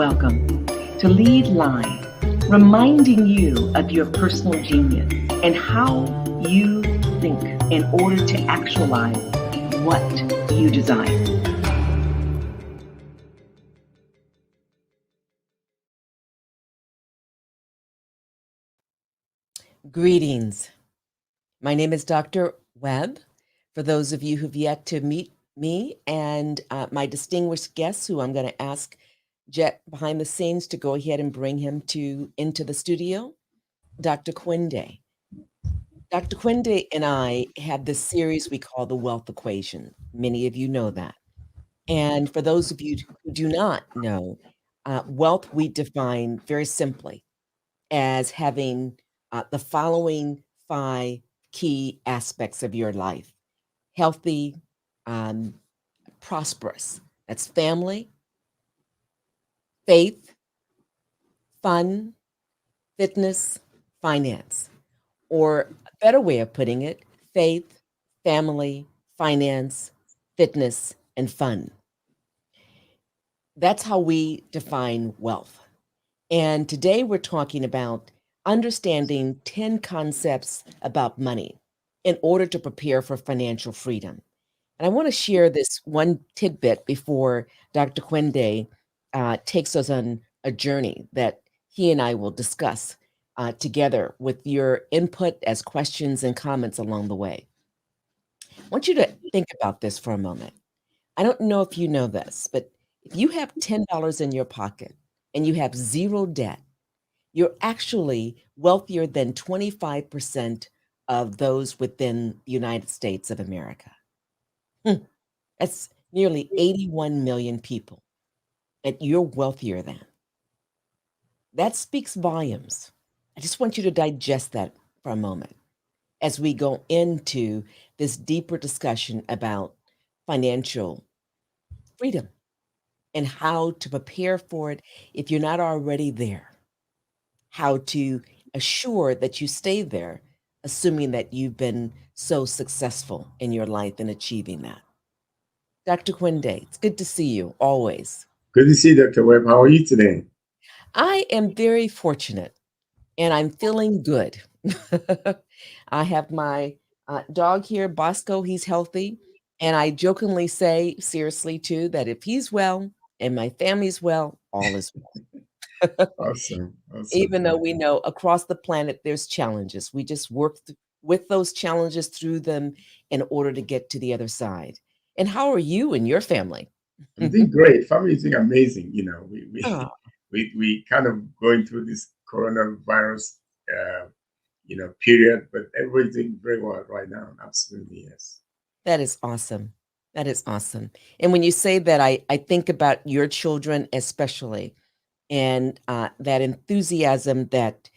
welcome to Lead Live, reminding you of your personal genius and how you think in order to actualize what you desire. Greetings. My name is Dr. Webb. For those of you who've yet to meet me and my distinguished guests, who I'm going to ask Jet behind the scenes to go ahead and bring him into the studio, Dr. Kwende. Dr. Kwende and I have this series we call the Wealth Equation. Many of you know that. And for those of you who do not know, wealth we define very simply as having the following 5 key aspects of your life: healthy, prosperous. That's family, faith, fun, fitness, finance. Or a better way of putting it, faith, family, finance, fitness, and fun. That's how we define wealth. And today we're talking about understanding 10 concepts about money in order to prepare for financial freedom. And I want to share this one tidbit before Dr. Kwende takes us on a journey that he and I will discuss together with your input as questions and comments along the way. I want you to think about this for a moment. I don't know if you know this, but if you have $10 in your pocket and you have 0 debt, you're actually wealthier than 25% of those within the United States of America. That's nearly 81 million people that you're wealthier than. That speaks volumes. I just want you to digest that for a moment as we go into this deeper discussion about financial freedom and how to prepare for it if you're not already there, how to assure that you stay there, assuming that you've been so successful in your life in achieving that. Dr. Kwende, it's good to see you always. Good to see you, Dr. Webb. How are you today? I am very fortunate and I'm feeling good. I have my dog here, Bosco. He's healthy. And I jokingly say, seriously, too, that if he's well and my family's well, all is well. Awesome. Awesome. Even though we know across the planet there's challenges, we just work with those challenges through them in order to get to the other side. And how are you and your family? I'm doing great. Family is doing amazing. Oh, We kind of going through this coronavirus, period, but everybody's doing very well right now. Absolutely, yes. that is awesome. That is awesome. And when you say that, I think about your children especially, and that enthusiasm, that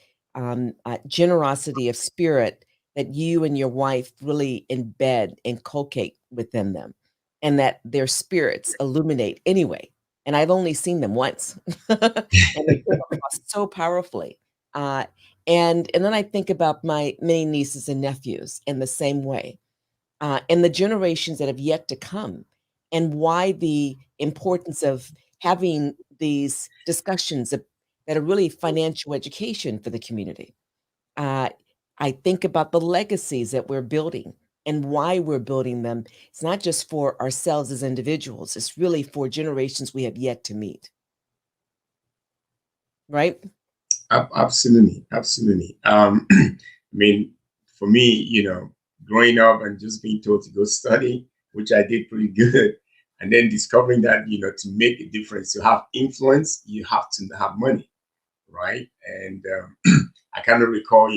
generosity of spirit that you and your wife really embed, inculcate within them, and that their spirits illuminate anyway. And I've only seen them once, and they come across so powerfully. Uh, and then I think about my many nieces and nephews in the same way, and the generations that have yet to come, and why the importance of having these discussions that are really financial education for the community. Uh, I think about the legacies that we're building and why we're building them. It's not just for ourselves as individuals, it's really for generations we have yet to meet. Right? Absolutely, absolutely. I mean, for me, growing up and just being told to go study, which I did pretty good, and then discovering that to make a difference, to have influence, you have to have money, right? And I kind of recall,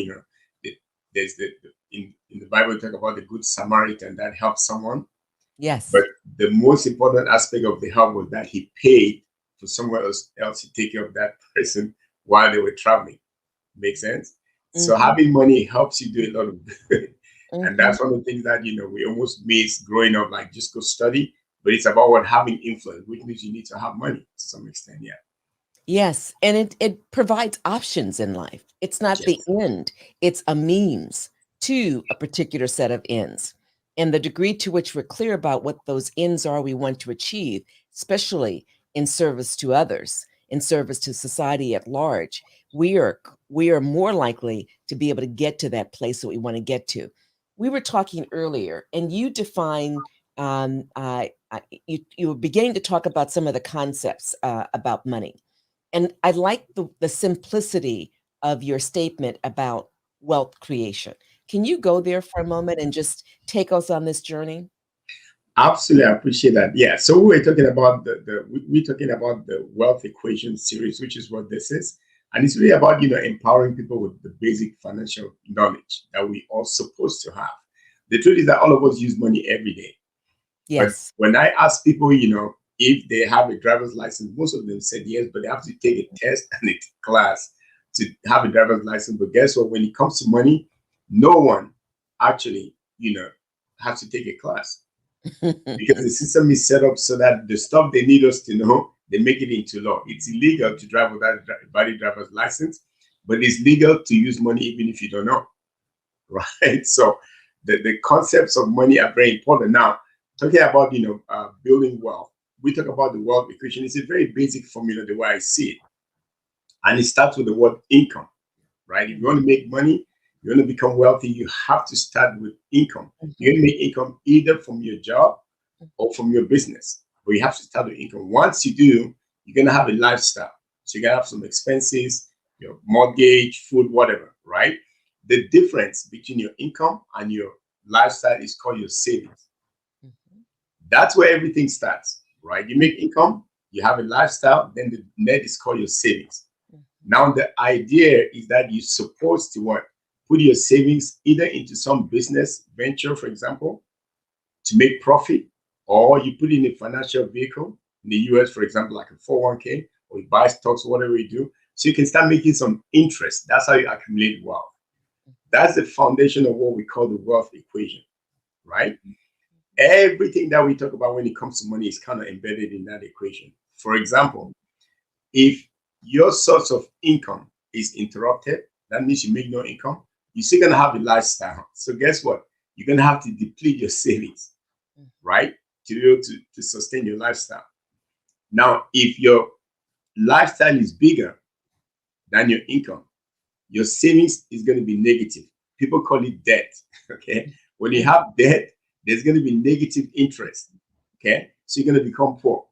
there's in the Bible talk about the good Samaritan that helps someone, Yes. but the most important aspect of the help was that he paid for someone else to take care of that person while they were traveling. Make sense? So Mhm, having money helps you do a lot of good. And mhm. that's one of the things that we almost miss growing up, like just go study. But it's about what having influence, which means you need to have money to some extent. Yeah. Yes, and it provides options in life. It's not the Yes. end, it's a means to a particular set of ends. And the degree to which we're clear about what those ends are we want to achieve, especially in service to others, in service to society at large, we are more likely to be able to get to that place that we want to get to. We were talking earlier, and you define you were beginning to talk about some of the concepts about money, and I like the simplicity of your statement about wealth creation. Can you go there for a moment and just take us on this journey? Absolutely, I appreciate that. Yeah. So we're talking about we're talking about the wealth equation series, which is what this is, and it's really about empowering people with the basic financial knowledge that we all supposed to have. The truth is that all of us use money every day. But Yes. when I ask people, if they have a driver's license, most of them said yes, but they have to take a test and a class to have a driver's license. But guess what? When it comes to money, no one actually, has to take a class because the system is set up so that the stuff they need us to know, they make it into law. It's illegal to drive without a valid driver's license, but it's legal to use money even if you don't know, right? So the concepts of money are very important. Now, talking about building wealth, we talk about the wealth equation. It's a very basic formula the way I see it, and it starts with the word income, right? If you want to make money, you want to become wealthy, you have to start with income. You're going to make income either from your job or from your business, but you have to start with income. Once you do, you're going to have a lifestyle. So you're going to have some expenses, your mortgage, food, whatever, right? The difference between your income and your lifestyle is called your savings. That's where everything starts, right? You make income, you have a lifestyle, then the net is called your savings. Now, the idea is that you're supposed to what? Put your savings either into some business venture, for example, to make profit, or you put in a financial vehicle in the US, for example, like a 401k, or you buy stocks, whatever you do, so you can start making some interest. That's how you accumulate wealth. That's the foundation of what we call the wealth equation, right? Everything that we talk about when it comes to money is kind of embedded in that equation. For example, if your source of income is interrupted, that means you make no income, you're still going to have a lifestyle. So guess what? You're going to have to deplete your savings, right? To be able to sustain your lifestyle. Now, if your lifestyle is bigger than your income, your savings is going to be negative. People call it debt, okay? When you have debt, there's going to be negative interest, okay? So you're going to become poor.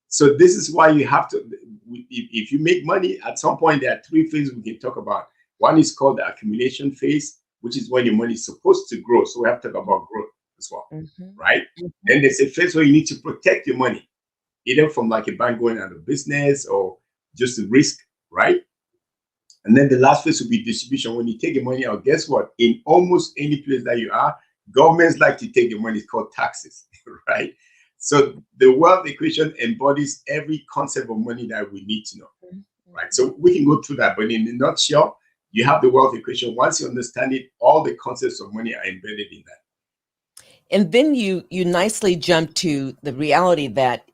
So this is why you have to, if you make money, at some point, there are three phases we can talk about. One is called the accumulation phase, which is when your money is supposed to grow. So we have to talk about growth as well, right? Then there's a phase where you need to protect your money, either from like a bank going out of business or just the risk, right? And then the last phase will be distribution. When you take your money out, guess what? In almost any place that you are, governments like to take your money. It's called taxes, right? So the wealth equation embodies every concept of money that we need to know, right? So we can go through that, but in a nutshell, you have the wealth equation. Once you understand it, all the concepts of money are embedded in that. And then you nicely jump to the reality that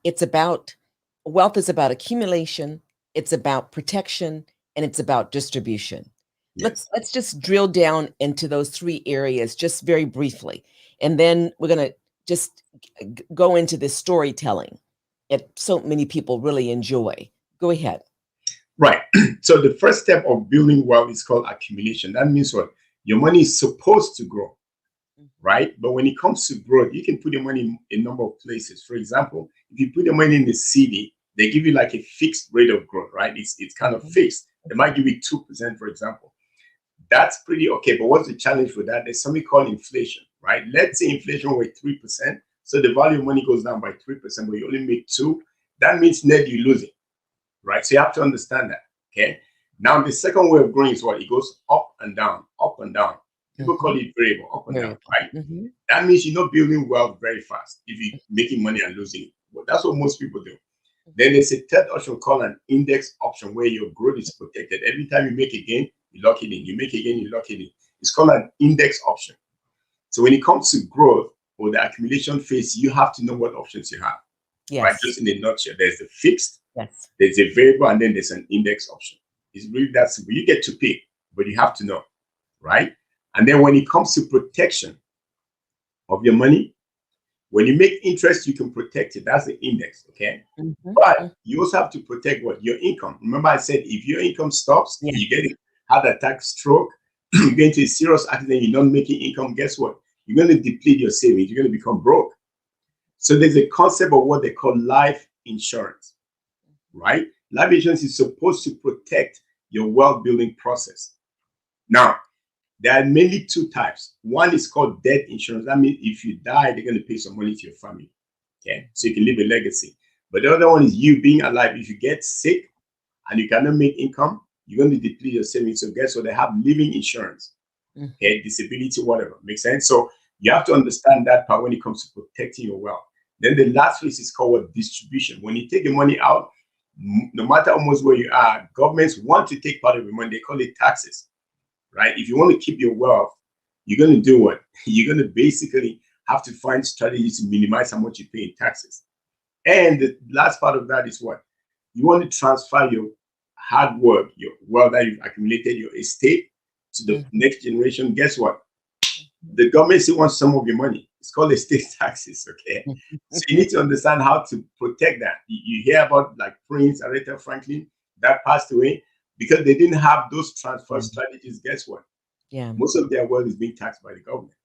wealth is about accumulation, it's about protection, and it's about distribution. Yes. Let's just drill down into those three areas just very briefly. And then we're going to just go into this storytelling that so many people really enjoy. Go ahead. Right. So the first step of building wealth is called accumulation. That means what? Your money is supposed to grow, right? But when it comes to growth, you can put your money in a number of places. For example, if you put your money in the CD, they give you like a fixed rate of growth, right? It's kind of fixed. They might give you 2%, for example. That's pretty okay. But what's the challenge with that? There's something called inflation, right? Let's say inflation were 3%. So the value of money goes down by 3%, but you only make 2%. That means net you're losing, right? So you have to understand that, okay? Now, the second way of growing is what? It goes up and down, up and down. People call it variable, up and down, right? That means you're not building wealth very fast if you're making money and losing it. Well, that's what most people do. Then there's a third option called an index option where your growth is protected. Every time you make a gain, you lock it in. You make a gain, you lock it in. It's called an index option. So when it comes to growth or the accumulation phase, you have to know what options you have. Yes. Right? Just in a nutshell, there's the fixed, yes, there's a variable, and then there's an index option. It's really that simple. You get to pick, but you have to know, right? And then when it comes to protection of your money, When you make interest, you can protect it. That's the index, okay? But you also have to protect what? Your income. Remember I said if your income stops, Yeah. you get a heart attack, stroke, you get into a serious accident, you're not making income, guess what? You're going to deplete your savings. You're going to become broke. So there's a concept of what they call life insurance, right? Life insurance is supposed to protect your wealth building process. Now, there are mainly two types. One is called death insurance. That means if you die, they're going to pay some money to your family. Okay, so you can leave a legacy. But the other one is you being alive. If you get sick and you cannot make income, you're going to deplete your savings. So guess what? They have living insurance, okay, disability, whatever. Makes sense? So you have to understand that part when it comes to protecting your wealth. Then the last phase is called what? Distribution. When you take the money out, no matter almost where you are, governments want to take part of your money. They call it taxes, right? If you want to keep your wealth, you're going to do what? You're going to basically have to find strategies to minimize how much you pay in taxes. And the last part of that is what? You want to transfer your hard work, your wealth that you've accumulated, your estate to the next generation. Guess what? The government still wants some of your money. It's called estate taxes, okay? So you need to understand how to protect that. You hear about like Prince, Aretha Franklin, that passed away because they didn't have those transfer strategies. Guess what? Yeah. Most of their wealth is being taxed by the government.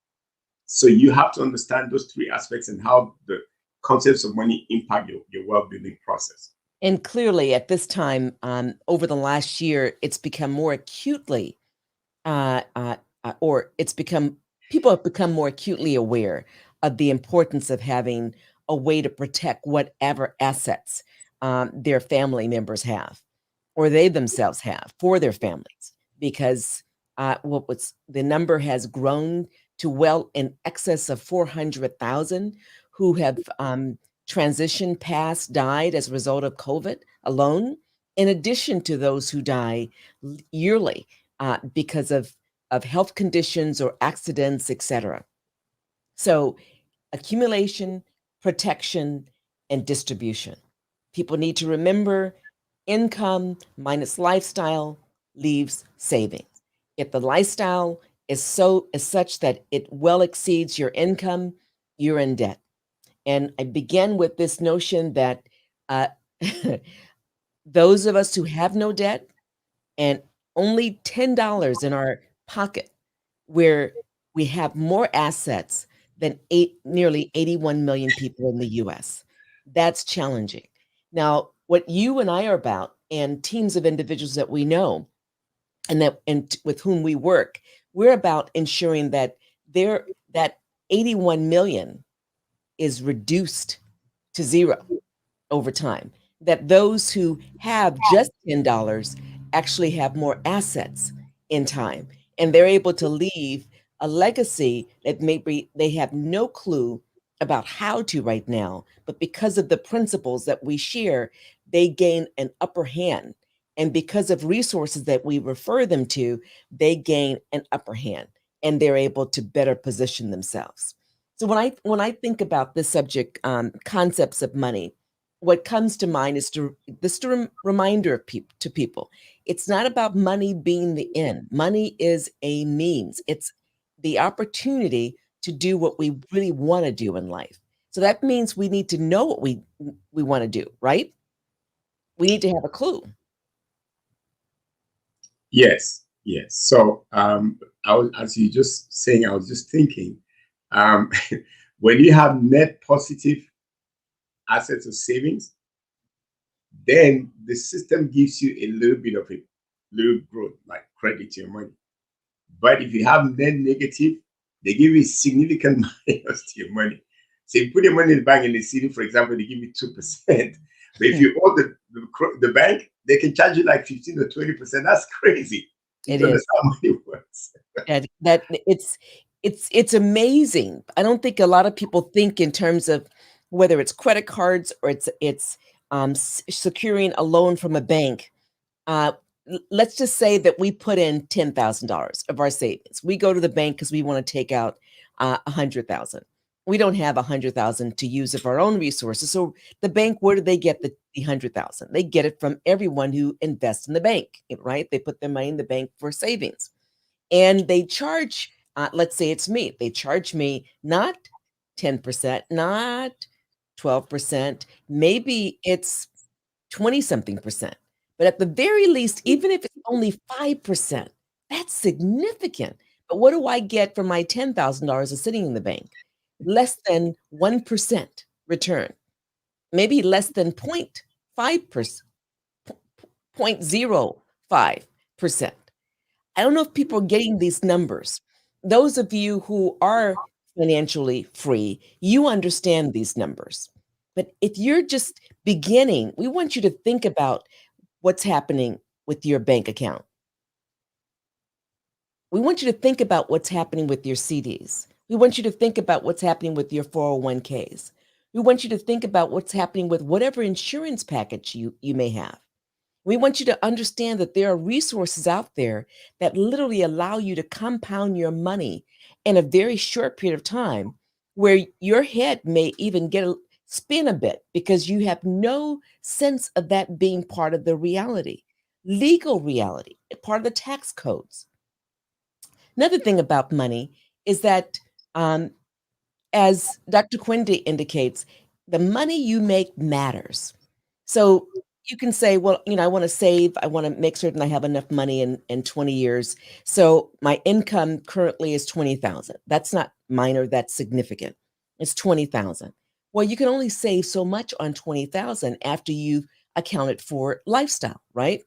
So you have to understand those three aspects and how the concepts of money impact your wealth building process. And clearly, at this time, over the last year, it's become more acutely, or it's become, people have become more acutely aware of the importance of having a way to protect whatever assets their family members have, or they themselves have for their families, because the number has grown to well in excess of 400,000 who have transitioned, passed, died as a result of COVID alone, in addition to those who die yearly because of health conditions or accidents, etc. So accumulation, protection, and distribution. People need to remember income minus lifestyle leaves savings. If the lifestyle is such that it well exceeds your income, you're in debt. And I began with this notion that uh, those of us who have no debt and only $10 in our pocket, where we have more assets than nearly 81 million people in the US. That's challenging. Now, what you and I are about, and teams of individuals that we know and with whom we work, we're about ensuring that that 81 million is reduced to zero over time. That those who have just $10 actually have more assets in time, and they're able to leave a legacy that maybe they have no clue about how to right now, but because of the principles that we share, they gain an upper hand. And because of resources that we refer them to, they gain an upper hand and they're able to better position themselves. So when I think about this subject, concepts of money, what comes to mind is reminder of to people. It's not about money being the end. Money is a means. It's the opportunity to do what we really want to do in life. So that means we need to know what we want to do, right? We need to have a clue. Yes, yes. So as you just saying, I was just thinking, um, when you have net positive assets or savings, then the system gives you a little bit of a little growth, like credit to your money. But if you have net negative, they give you significant minus to your money. So if you put your money in the bank in the city, for example, they give you 2%. But if you owe the bank, they can charge you like 15 or 20%. That's crazy. It is. How money works. that it's amazing. I don't think a lot of people think in terms of whether it's credit cards or it's securing a loan from a bank. Let's just say that we put in $10,000 of our savings. We go to the bank because we want to take out 100,000. We don't have 100,000 to use of our own resources. So the bank, where do they get the 100,000? They get it from everyone who invests in the bank, right? They put their money in the bank for savings, and they charge. Let's say it's me. They charge me not 10%, not 12%. Maybe it's 20 something percent. But at the very least, even if it's only 5%, that's significant. But what do I get for my $10,000 that's sitting in the bank? Less than 1% return, maybe less than 0.5%, 0.05%. I don't know if people are getting these numbers. Those of you who are financially free, you understand these numbers. But if you're just beginning, we want you to think about what's happening with your bank account. We want you to think about what's happening with your CDs. We want you to think about what's happening with your 401ks. We want you to think about what's happening with whatever insurance package you may have. We want you to understand that there are resources out there that literally allow you to compound your money in a very short period of time, where your head may even spin a bit because you have no sense of that being part of the reality, legal reality, part of the tax codes. Another thing about money is that, as Dr. Kwende indicates, the money you make matters. So you can say, well, I want to save. I want to make certain I have enough money in 20 years. So my income currently is 20,000. That's not minor. That's significant. It's 20,000. Well, you can only save so much on 20,000 after you've accounted for lifestyle, right?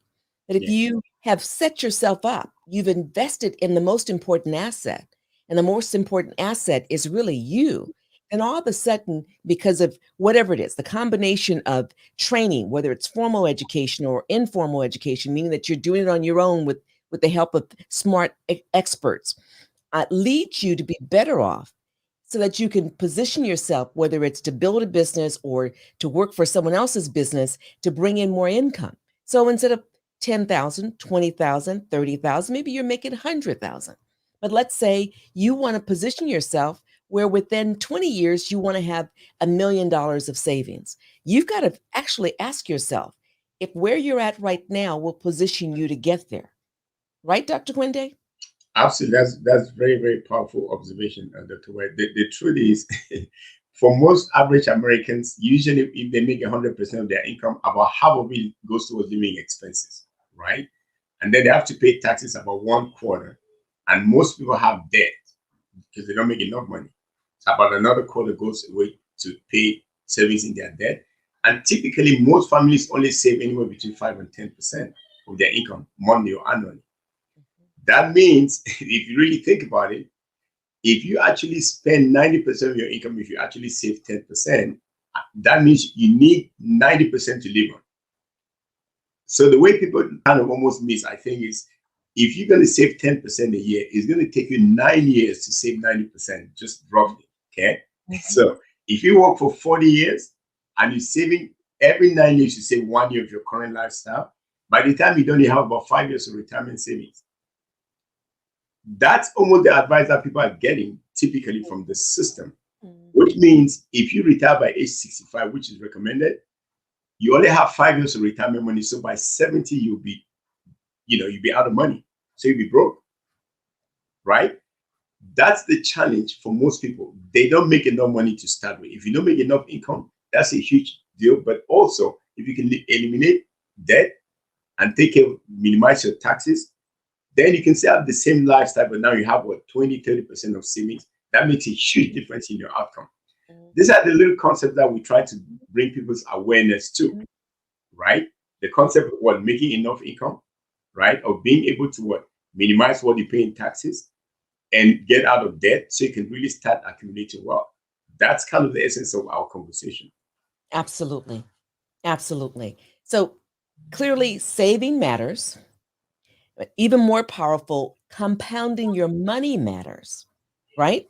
But if you have set yourself up, you've invested in the most important asset, and the most important asset is really you. And all of a sudden, because of whatever it is, the combination of training, whether it's formal education or informal education, meaning that you're doing it on your own with the help of smart experts, leads you to be better off, so that you can position yourself, whether it's to build a business or to work for someone else's business, to bring in more income. So instead of 10,000, 20,000, 30,000, maybe you're making 100,000. But let's say you want to position yourself where within 20 years, you want to have $1 million of savings. You've got to actually ask yourself if where you're at right now will position you to get there. Right, Dr. Kwende? Absolutely. That's very, very powerful observation, Dr. Webb. The truth is, for most average Americans, usually if they make 100% of their income, about half of it goes towards living expenses, right? And then they have to pay taxes about 1/4. And most people have debt because they don't make enough money. So about another quarter goes away to pay servicing their debt. And typically, most families only save anywhere between 5 and 10% of their income, monthly or annually. That means, if you really think about it, if you actually spend 90% of your income, if you actually save 10%, that means you need 90% to live on. So the way people kind of almost miss, I think, is if you're going to save 10% a year, it's going to take you 9 years to save 90%, just roughly. Okay. So if you work for 40 years and you're saving every 9 years, you save 1 year of your current lifestyle. By the time you're done, you have about 5 years of retirement savings. That's almost the advice that people are getting typically from the system, which means if you retire by age 65, which is recommended, you only have 5 years of retirement money. So by 70, you'll be out of money. So you'll be broke, right? That's the challenge for most people. They don't make enough money to start with. If you don't make enough income, that's a huge deal. But also, if you can eliminate debt and minimize your taxes, then you can still have the same lifestyle, but now you have 20-30% of savings. That makes a huge difference in your outcome. These are the little concepts that we try to bring people's awareness to, right? The concept of making enough income, right? Of being able to minimize what you pay in taxes and get out of debt so you can really start accumulating wealth. That's kind of the essence of our conversation. Absolutely. Absolutely. So clearly saving matters. But even more powerful, compounding your money matters, right?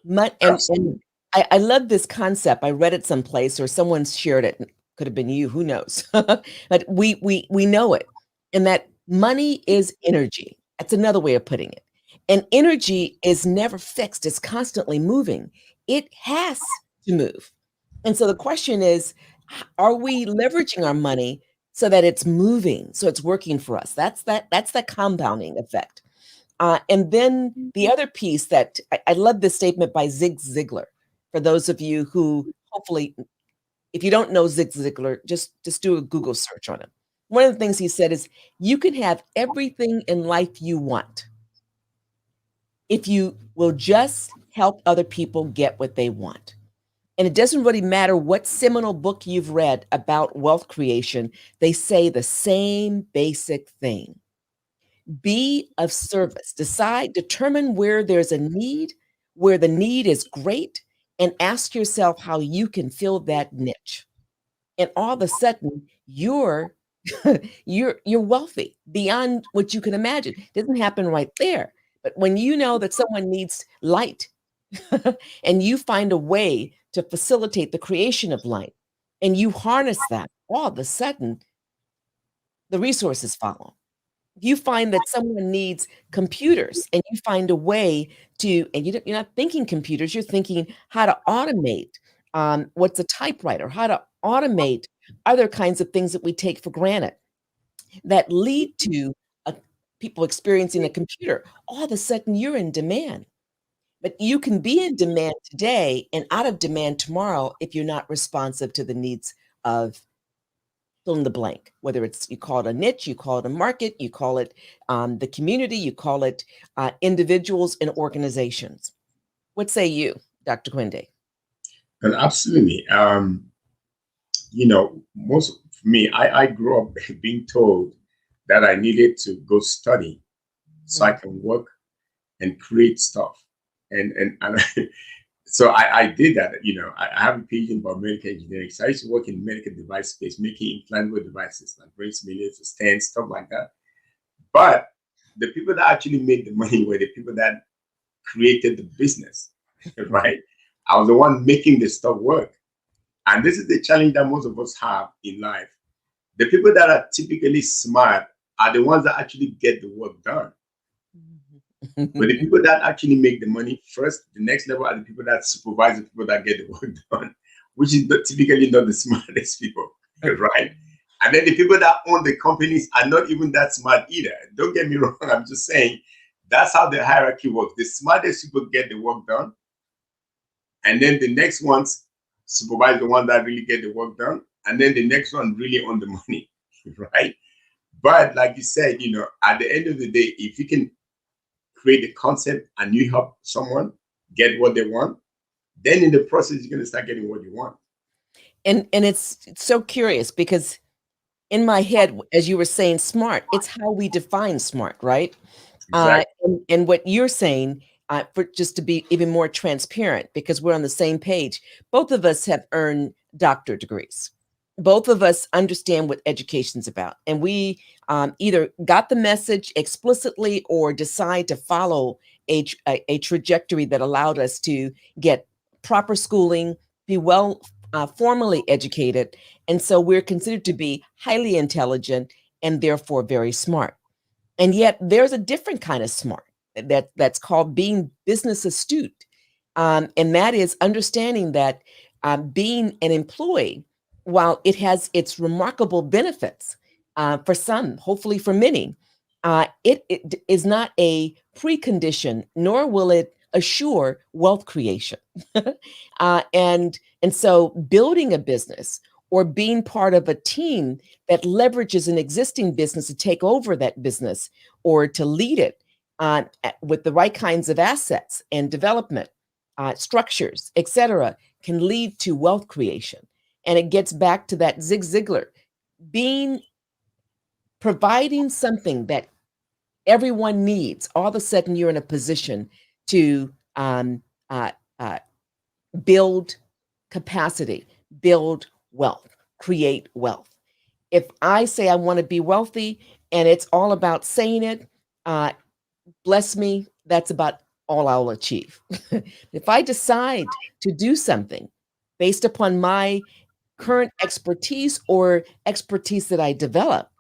And I love this concept. I read it someplace or someone shared it. Could have been you, who knows? But we know it. And that money is energy. That's another way of putting it. And energy is never fixed. It's constantly moving. It has to move. And so the question is, are we leveraging our money so that it's moving, so it's working for us? That's the compounding effect. And then the other piece that I love this statement by Zig Ziglar, For those of you who hopefully, if you don't know Zig Ziglar, just do a Google search on him. One of the things he said is, you can have everything in life you want if you will just help other people get what they want. And it doesn't really matter what seminal book you've read about wealth creation, they say the same basic thing. Be of service. Determine where there's a need, where the need is great, and ask yourself how you can fill that niche. And all of a sudden, you're you're wealthy beyond what you can imagine. It doesn't happen right there. But when you know that someone needs light and you find a way to facilitate the creation of light and you harness that, all of a sudden, the resources follow. You find that someone needs computers and you find a way to, and you're not thinking computers, you're thinking how to automate what's a typewriter, how to automate other kinds of things that we take for granted that lead to people experiencing a computer. All of a sudden, you're in demand. But you can be in demand today and out of demand tomorrow if you're not responsive to the needs of fill in the blank, whether it's, you call it a niche, you call it a market, you call it the community, you call it individuals and organizations. What say you, Dr. Kwende? And absolutely. Most for me, I grew up being told that I needed to go study so I can work and create stuff. And so I did that. I have a PhD in biomedical engineering. So I used to work in the medical device space, making implantable devices like brain simulators, stents, stuff like that. But the people that actually made the money were the people that created the business, right? I was the one making the stuff work. And this is the challenge that most of us have in life. The people that are typically smart are the ones that actually get the work done. But the people that actually make the money first, the next level are the people that supervise the people that get the work done, which is typically not the smartest people, right? And then the people that own the companies are not even that smart either. Don't get me wrong. I'm just saying that's how the hierarchy works. The smartest people get the work done. And then the next ones supervise the ones that really get the work done. And then the next one really own the money, right? But like you said, at the end of the day, if you can create a concept and you help someone get what they want, then in the process, you're going to start getting what you want. And it's so curious because in my head, as you were saying smart, it's how we define smart, right? Exactly. And what you're saying, for just to be even more transparent, because we're on the same page, both of us have earned doctorate degrees. Both of us understand what education's about. And we either got the message explicitly or decide to follow a trajectory that allowed us to get proper schooling, be well formally educated. And so we're considered to be highly intelligent and therefore very smart. And yet there's a different kind of smart that's called being business astute. And that is understanding that being an employee, while it has its remarkable benefits for some, hopefully for many, it is not a precondition, nor will it assure wealth creation. And so building a business or being part of a team that leverages an existing business to take over that business or to lead it with the right kinds of assets and development, structures, etc., can lead to wealth creation. And it gets back to that Zig Ziglar, providing something that everyone needs. All of a sudden, you're in a position to build capacity, build wealth, create wealth. If I say I want to be wealthy and it's all about saying it, bless me, that's about all I'll achieve. If I decide to do something based upon my current expertise or expertise that I develop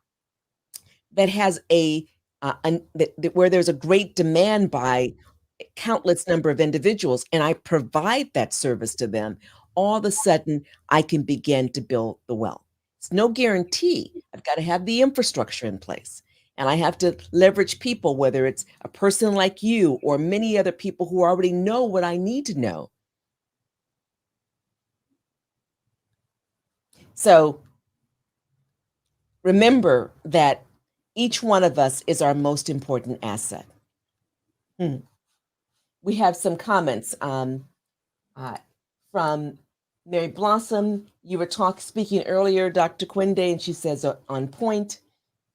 that has where there's a great demand by countless number of individuals, and I provide that service to them, all of a sudden I can begin to build the wealth. It's no guarantee. I've got to have the infrastructure in place. And I have to leverage people, whether it's a person like you or many other people who already know what I need to know So remember that each one of us is our most important asset. We have some comments from Mary Blossom. You were speaking earlier, Dr. Kwende, and she says on point.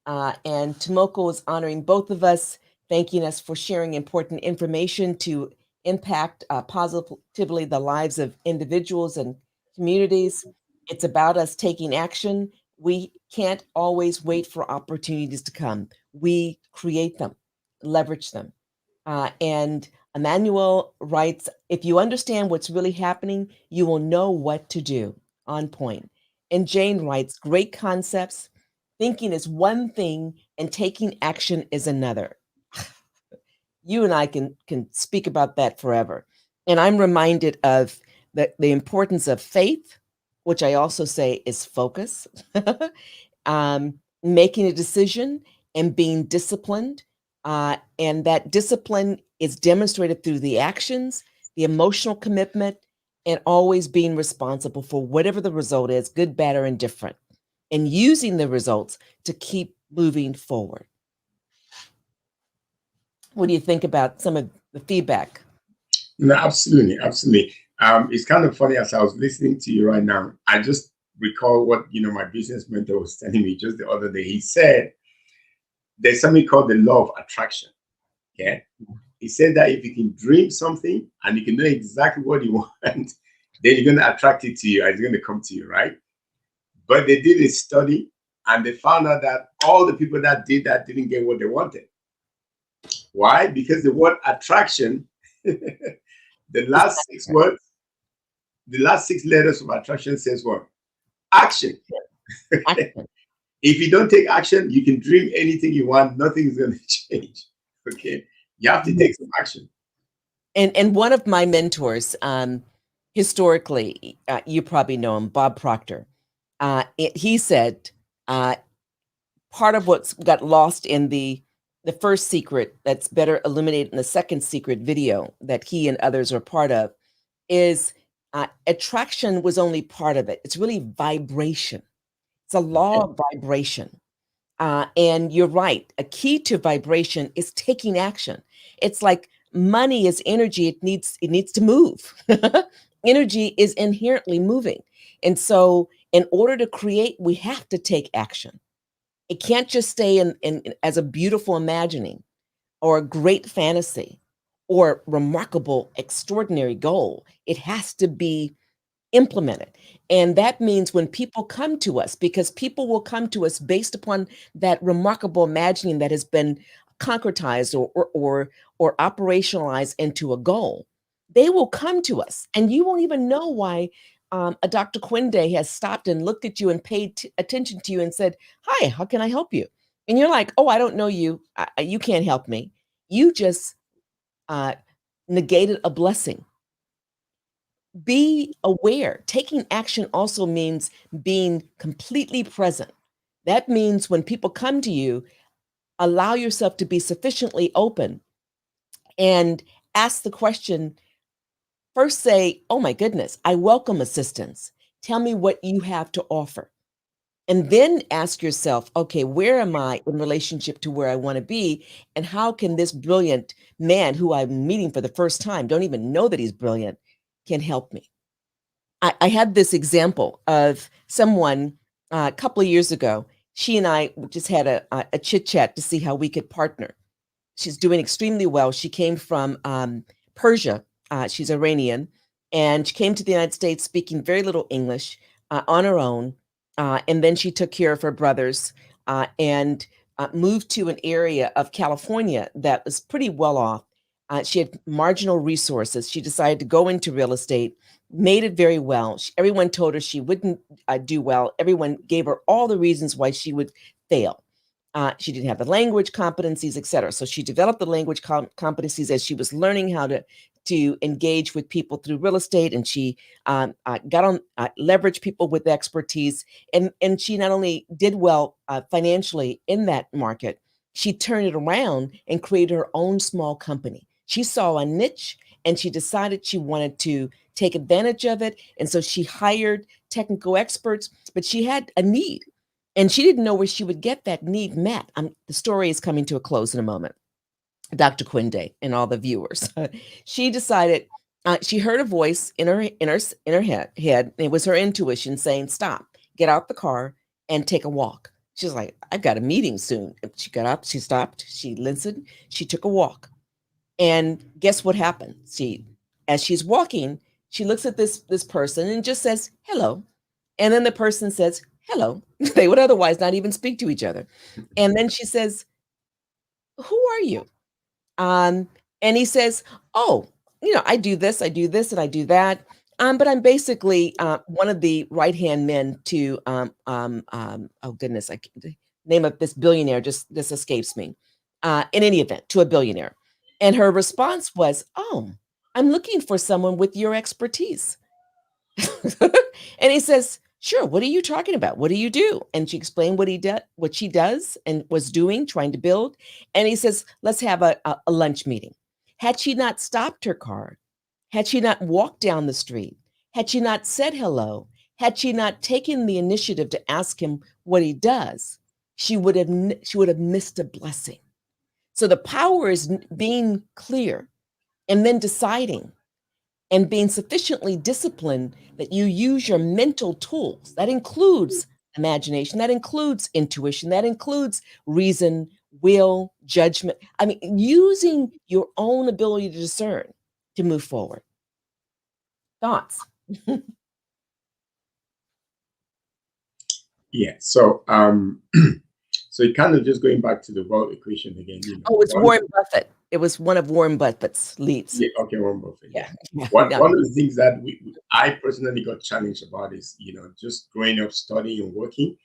And Tomoko is honoring both of us, thanking us for sharing important information to impact positively the lives of individuals and communities. It's about us taking action. We can't always wait for opportunities to come. We create them, leverage them. And Emmanuel writes, if you understand what's really happening, you will know what to do. On point. And Jane writes, great concepts. Thinking is one thing and taking action is another. You and I can speak about that forever. And I'm reminded of the importance of faith, which I also say is focus, making a decision and being disciplined. And that discipline is demonstrated through the actions, the emotional commitment, and always being responsible for whatever the result is, good, bad, or indifferent, and using the results to keep moving forward. What do you think about some of the feedback? No, absolutely, absolutely. It's kind of funny as I was listening to you right now. I just recall what my business mentor was telling me just the other day. He said there's something called the law of attraction. Okay, he said that if you can dream something and you can know exactly what you want, then you're going to attract it to you. And it's going to come to you, right? But they did a study and they found out that all the people that did that didn't get what they wanted. Why? Because the word attraction, the last 6 words, the last 6 letters of attraction says what? Action. If you don't take action, you can dream anything you want. Nothing is going to change. Okay. You have to take some action. And one of my mentors, historically, you probably know him, Bob Proctor. He said, part of what's got lost in the first secret that's better illuminated in the second secret video that he and others are part of is attraction was only part of it. It's really vibration. It's a law of vibration. And you're right. A key to vibration is taking action. It's like money is energy. It needs to move. Energy is inherently moving. And so in order to create, we have to take action. It can't just stay in as a beautiful imagining or a great fantasy or remarkable, extraordinary goal. It has to be implemented. And that means when people come to us, because people will come to us based upon that remarkable imagining that has been concretized or operationalized into a goal, they will come to us and you won't even know why a Dr. Kwende has stopped and looked at you and paid attention to you and said, hi, how can I help you? And you're like, oh, I don't know you. You can't help me. You just negated a blessing. Be aware. Taking action also means being completely present. That means when people come to you, allow yourself to be sufficiently open and ask the question. First say, oh my goodness, I welcome assistance. Tell me what you have to offer. And then ask yourself, okay, where am I in relationship to where I want to be? And how can this brilliant man who I'm meeting for the first time, don't even know that he's brilliant, can help me? I had this example of someone a couple of years ago. She and I just had a chit chat to see how we could partner. She's doing extremely well. She came from Persia. She's Iranian, and she came to the United States speaking very little English on her own. And then she took care of her brothers and moved to an area of California that was pretty well off. She had marginal resources. She decided to go into real estate, made it very well. Everyone told her she wouldn't do well. Everyone gave her all the reasons why she would fail. She didn't have the language competencies, et cetera. So she developed the language competencies as she was learning how to engage with people through real estate. And she got on, leveraged people with expertise. And she not only did well financially in that market, she turned it around and created her own small company. She saw a niche and she decided she wanted to take advantage of it. And so she hired technical experts, but she had a need and she didn't know where she would get that need met. The story is coming to a close in a moment. Dr. Kwende and all the viewers. She decided, she heard a voice in her head. It was her intuition saying, "Stop, get out the car and take a walk." She's like, "I've got a meeting soon." She got up, she stopped, she listened, she took a walk. And guess what happened? As she's walking, she looks at this person and just says, "Hello." And then the person says, "Hello." They would otherwise not even speak to each other. And then she says, "Who are you?" And he says, "Oh, I do this, and I do that. But I'm basically one of the right-hand men to, oh goodness, the name of this billionaire this escapes me. In any event, to a billionaire." And her response was, "Oh, I'm looking for someone with your expertise." And he says, "Sure, what are you talking about? What do you do?" And she explained what she does and was doing, trying to build. And he says, "Let's have a lunch meeting." Had she not stopped her car, had she not walked down the street, had she not said hello, had she not taken the initiative to ask him what he does, she would have missed a blessing. So the power is being clear and then deciding and being sufficiently disciplined that you use your mental tools. That includes imagination, that includes intuition, that includes reason, will, judgment. I mean, using your own ability to discern to move forward. Thoughts? Yeah. So so it kind of just going back to the wealth equation again. Oh, it's Warren Buffett. It was one of Warren Buffett's leads. Yeah, okay, Warren Buffett. Yeah. One of the things that I personally got challenged about is, just growing up, studying and working.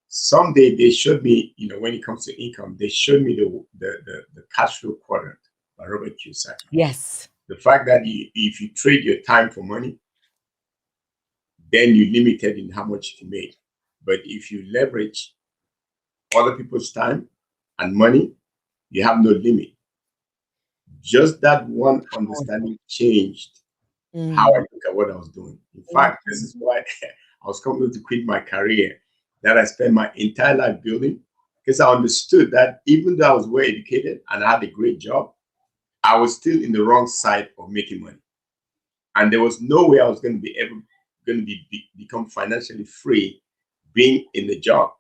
Someday they showed me, when it comes to income, they showed me the cash flow quadrant by Robert Kiyosaki. Yes. The fact that if you trade your time for money, then you're limited in how much you can make. But if you leverage other people's time and money, you have no limit. Just that one understanding changed how I look at what I was doing. In fact, this is why I was coming to quit my career that I spent my entire life building, because I understood that even though I was well educated and I had a great job, I was still in the wrong side of making money. And there was no way I was going to be become financially free being in the job.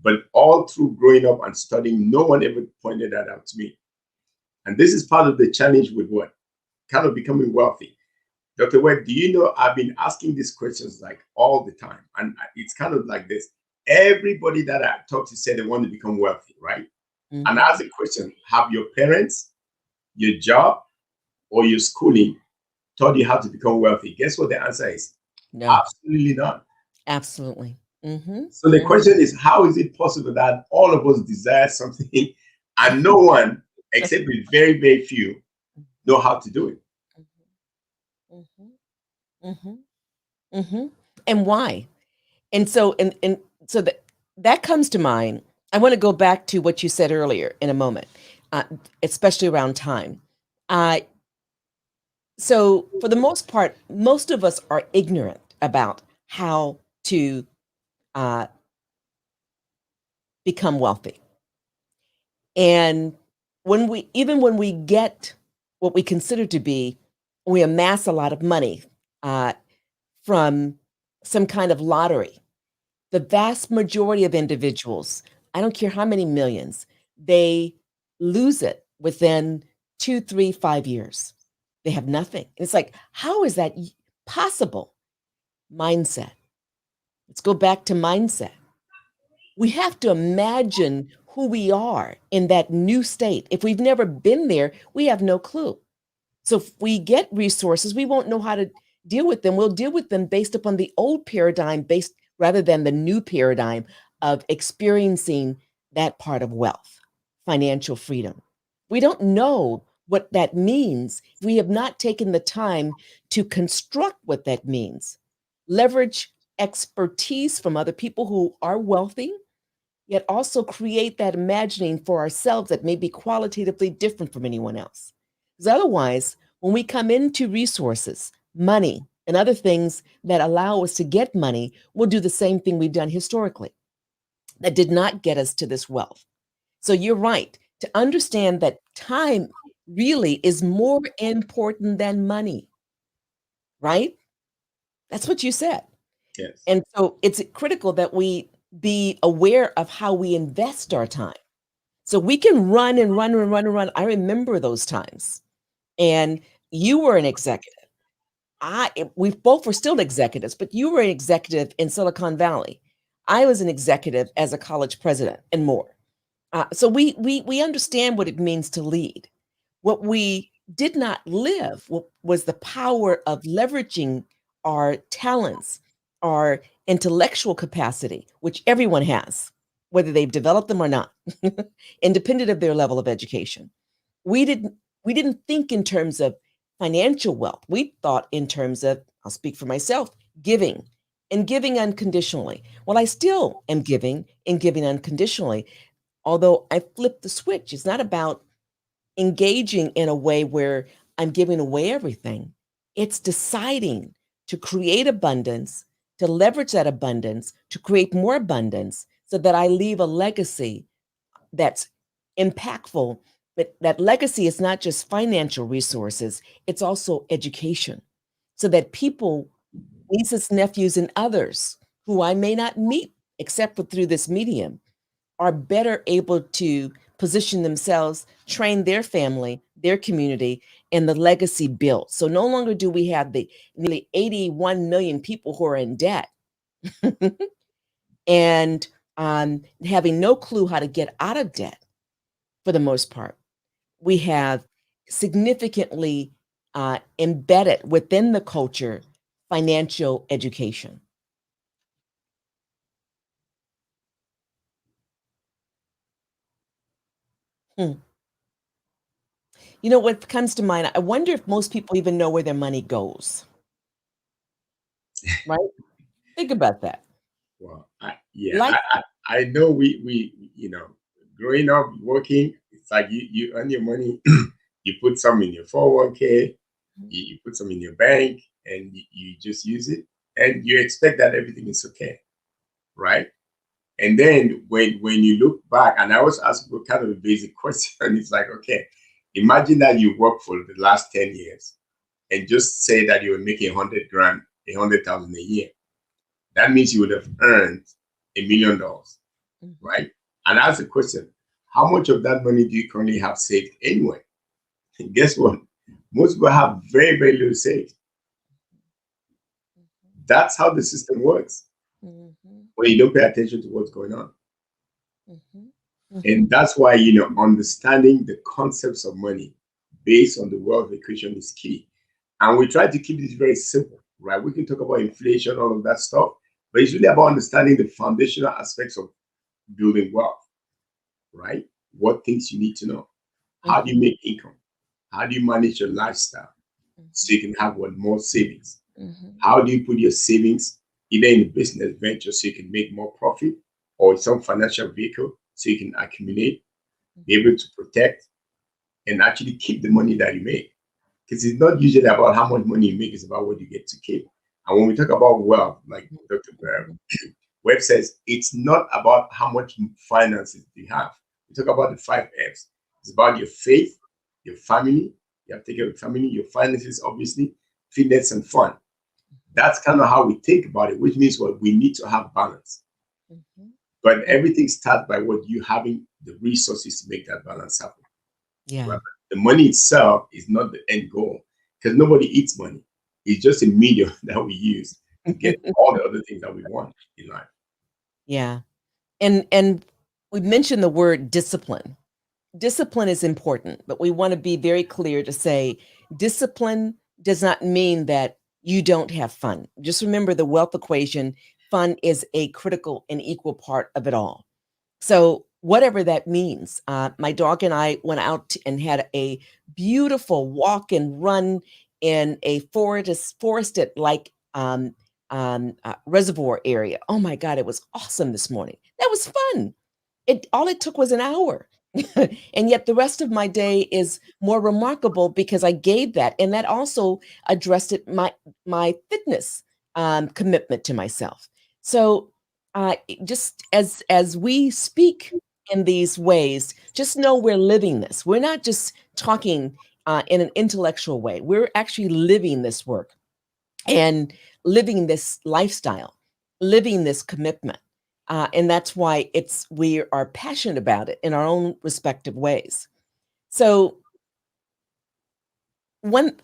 But all through growing up and studying, no one ever pointed that out to me. And this is part of the challenge with what? Kind of becoming wealthy. Dr. Webb, do you know I've been asking these questions like all the time? And it's kind of like this. Everybody that I talk to said they want to become wealthy, right? Mm-hmm. And I ask the question, have your parents, your job, or your schooling taught you how to become wealthy? Guess what the answer is? No. Absolutely not. Absolutely. Mm-hmm. So the question is, how is it possible that all of us desire something and no one, except with very, very few, know how to do it? Mm-hmm. Mm-hmm. Mm-hmm. And why? And so that comes to mind. I want to go back to what you said earlier in a moment, especially around time. So for the most part, most of us are ignorant about how to become wealthy. And when we get what we consider to be, we amass a lot of money from some kind of lottery. The vast majority of individuals, I don't care how many millions, they lose it within 2, 3, 5 years. They have nothing. It's like, how is that possible? Mindset. Let's go back to mindset. We have to imagine who we are in that new state. If we've never been there, we have no clue. So if we get resources, we won't know how to deal with them. We'll deal with them based upon the old paradigm rather than the new paradigm of experiencing that part of wealth, financial freedom. We don't know what that means. We have not taken the time to construct what that means. Leverage expertise from other people who are wealthy, yet also create that imagining for ourselves that may be qualitatively different from anyone else. Because otherwise, when we come into resources, money and other things that allow us to get money will do the same thing we've done historically that did not get us to this wealth. So you're right to understand that time really is more important than money, right? That's what you said. Yes. And so it's critical that we be aware of how we invest our time. So we can run and run and run and run. I remember those times. And you were an executive. We both were still executives, but you were an executive in Silicon Valley. I was an executive as a college president and more. So we understand what it means to lead. What we did not live was the power of leveraging our talents, our intellectual capacity, which everyone has, whether they've developed them or not, independent of their level of education. We didn't we didn't think in terms of financial wealth. We thought in terms of, I'll speak for myself, giving and giving unconditionally. Well, I still am giving and giving unconditionally, although I flipped the switch. It's not about engaging in a way where I'm giving away everything. It's deciding to create abundance, to leverage that abundance, to create more abundance so that I leave a legacy that's impactful. But that legacy is not just financial resources, it's also education. So that people, nieces, nephews, and others who I may not meet except for through this medium, are better able to position themselves, train their family, their community, and the legacy built. So no longer do we have the nearly 81 million people who are in debt and having no clue how to get out of debt for the most part. We have significantly embedded within the culture financial education. Hmm. You know what comes to mind? I wonder if most people even know where their money goes, right? Think about that. Well, yeah, Like, I know we growing up working, it's like you earn your money, you put some in your 401k, you put some in your bank, and you just use it, and you expect that everything is okay, right? And then when you look back, and I always ask people kind of a basic question, it's like, okay, imagine that you work for the last 10 years and just say that you were making 100 grand, 100,000 a year. That means you would have earned $1 million, mhm, right? And ask the question, how much of that money do you currently have saved anyway? And guess what? Most people have very, very little saved. That's how the system works mhm, mhm, when you don't pay attention to what's going on. mhm, And mhm, that's why, understanding the concepts of money based on the wealth equation is key. And we try to keep this very simple, right? We can talk about inflation, all of that stuff, but it's really about understanding the foundational aspects of building wealth, right? What things you need to know. How do you mhm, make income? How do you manage your lifestyle so you can have more savings? mhm, How do you put your savings either in a business venture so you can make more profit or some financial vehicle so you can accumulate, be able to protect, and actually keep the money that you make? Because it's not usually about how much money you make, it's about what you get to keep. And when we talk about wealth, like Dr. mhm, Webb says, it's not about how much finances you have. We talk about the 5 F's. It's about your faith, your family. You have to take care of your family, your finances, obviously, fitness and fun. That's kind of how we think about it, which means what we need to have balance. mhm, But mhm. everything starts by what you having the resources to make that balance happen. Yeah. Right? The money itself is not the end goal because nobody eats money. It's just a medium that we use to get all the other things that we want in life. Yeah. And we mentioned the word discipline. Discipline is important, but we want to be very clear to say discipline does not mean that you don't have fun. Just remember the wealth equation, fun is a critical and equal part of it all. So, whatever that means, my dog and I went out and had a beautiful walk and run in a forested like reservoir area. Oh my God, it was awesome this morning. That was fun. It took was an hour. And yet the rest of my day is more remarkable because I gave that, and that also addressed my fitness commitment to myself. So just as we speak in these ways, just know we're living this. We're not just talking in an intellectual way. We're actually living this work and living this lifestyle, living this commitment. And that's why we are passionate about it in our own respective ways. So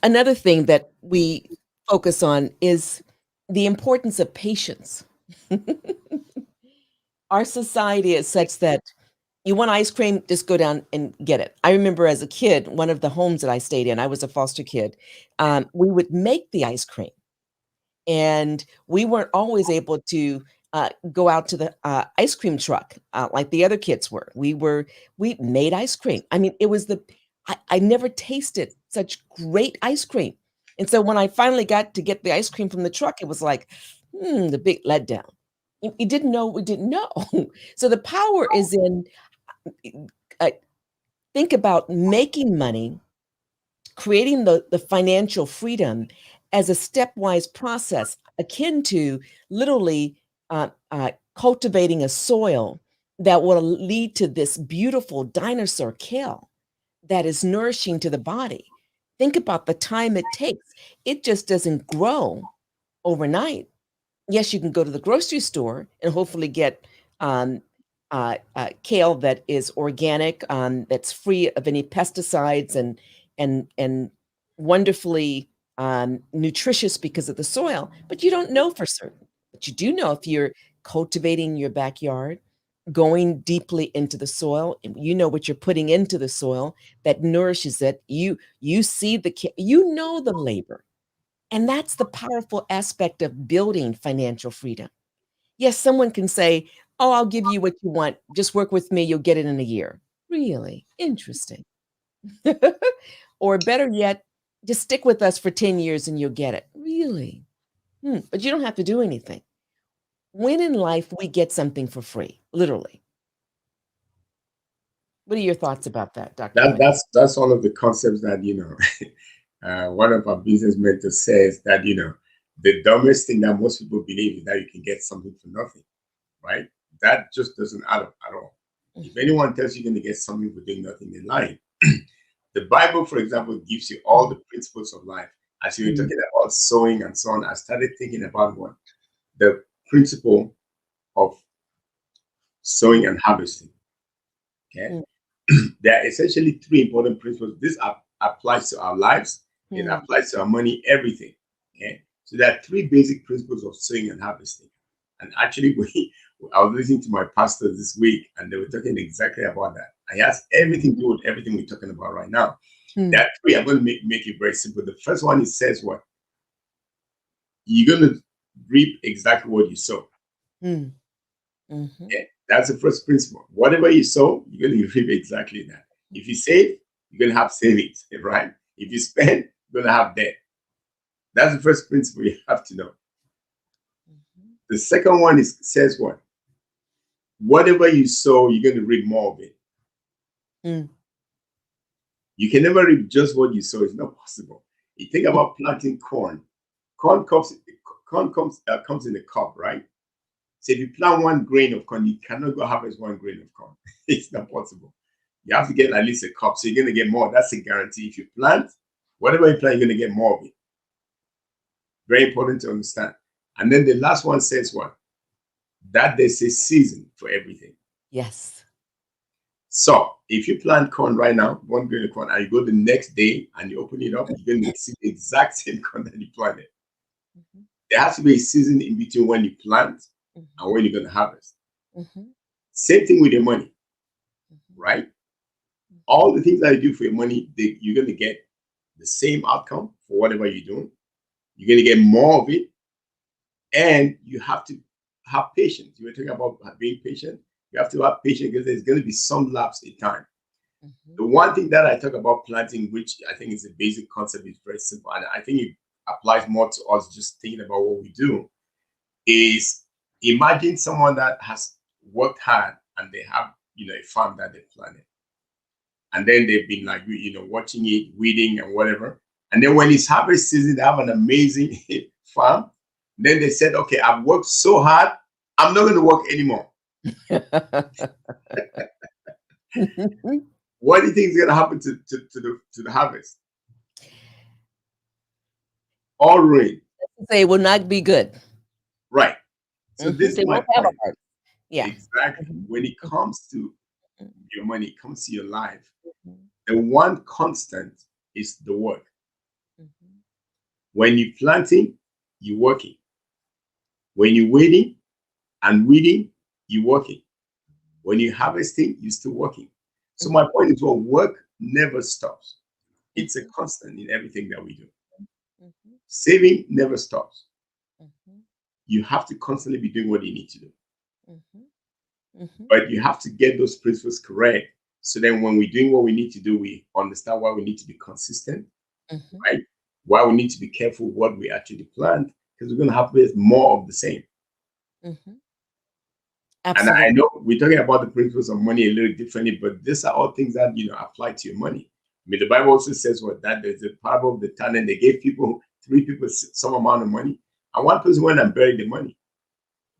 another thing that we focus on is the importance of patience. Our society is such that you want ice cream, just go down and get it. I remember as a kid, one of the homes that I stayed in, I was a foster kid, we would make the ice cream. And we weren't always able to go out to the ice cream truck like the other kids were. We made ice cream. I mean, I never tasted such great ice cream. And so when I finally got to get the ice cream from the truck, it was like, the big letdown. You didn't know we didn't know. So the power is in, uh, think about making money, creating the financial freedom as a stepwise process akin to literally cultivating a soil that will lead to this beautiful dinosaur kale that is nourishing to the body. Think about the time it takes. It just doesn't grow overnight. Yes, you can go to the grocery store and hopefully get um, kale that is organic, that's free of any pesticides and wonderfully nutritious because of the soil. But you don't know for certain. But you do know if you're cultivating your backyard, going deeply into the soil, and you know what you're putting into the soil that nourishes it. You see you know the labor. And that's the powerful aspect of building financial freedom. Yes, someone can say, "Oh, I'll give you what you want. Just work with me. You'll get it in a year." Really? Interesting. Or better yet, just stick with us for 10 years and you'll get it. Really? But you don't have to do anything. When in life we get something for free, literally. What are your thoughts about that, Dr. That Kwende? that's one of the concepts that one of our business mentors says that the dumbest thing that most people believe is that you can get something for nothing, right? That just doesn't add up at all. If anyone tells you you're going to get something for doing nothing, they're lying. The Bible, for example, gives you all the principles of life. As you were Mm, talking about sowing and so on, I started thinking about one, the principle of sowing and harvesting. Okay, mm, there are essentially three important principles. This applies to our lives, it mm, applies to our money, everything. Okay, so there are three basic principles of sowing and harvesting. And actually, I was listening to my pastor this week, and they were talking exactly about that. I has everything to do with everything we're talking about right now. There mm, are three. I'm going to make it very simple. The first one, it says what? You're going to reap exactly what you sow. mm, mhm, Yeah, that's the first principle. Whatever you sow, you're going to reap exactly that. If you save, you're going to have savings, right? If you spend, you're going to have debt. That's the first principle you have to know. mhm, The second one says what? Whatever you sow, you're going to reap more of it. mm, You can never reap just what you sow. It's not possible. You think about planting corn. Corn comes, comes in a cob, right? So if you plant one grain of corn, you cannot go harvest one grain of corn. It's not possible. You have to get at least a cup, so you're going to get more. That's a guarantee. If you plant, whatever you plant, you're going to get more of it. Very important to understand. And then the last one says what? That there's a season for everything. yes. So if you plant corn right now, one grain of corn, and you go the next day and you open it up, you're going to see the exact same corn that you planted. Mhm, There has to be a season in between when you plant and mhm, when you're going to harvest. mhm, Same thing with your money, mhm, right? All the things that you do for your money, you're going to get the same outcome for whatever you're doing. You're going to get more of it, and you have to have patience. You were talking about being patient. You have to have patience because there's going to be some lapse in time. mhm, The one thing that I talk about planting, which I think is a basic concept, is very simple, and I think it applies more to us just thinking about what we do. Is imagine someone that has worked hard and they have a farm that they planted. and then they've been like, watching it, weeding and whatever. And then when it's harvest season, they have an amazing farm. Then they said, okay, I've worked so hard, I'm not going to work anymore. What do you think is going to happen to the harvest? All rain. Say it will not be good. Right. So this is my point. Yeah. Exactly. When it comes to your money, it comes to your life, the one constant is the work. When you're planting, you're working. When you're waiting and weeding, you're working. When you're harvesting, you're still working. So my point is, well, work never stops. It's a constant in everything that we do. Saving never stops. You have to constantly be doing what you need to do. But you have to get those principles correct. So then when we're doing what we need to do, we understand why we need to be consistent, right? Why we need to be careful what we actually plant, because we're going to have more of the same. And I know we're talking about the principles of money a little differently, but these are all things that, apply to your money. I mean, the Bible also says that there's a parable of the talent. They gave three people some amount of money, and one person went and buried the money.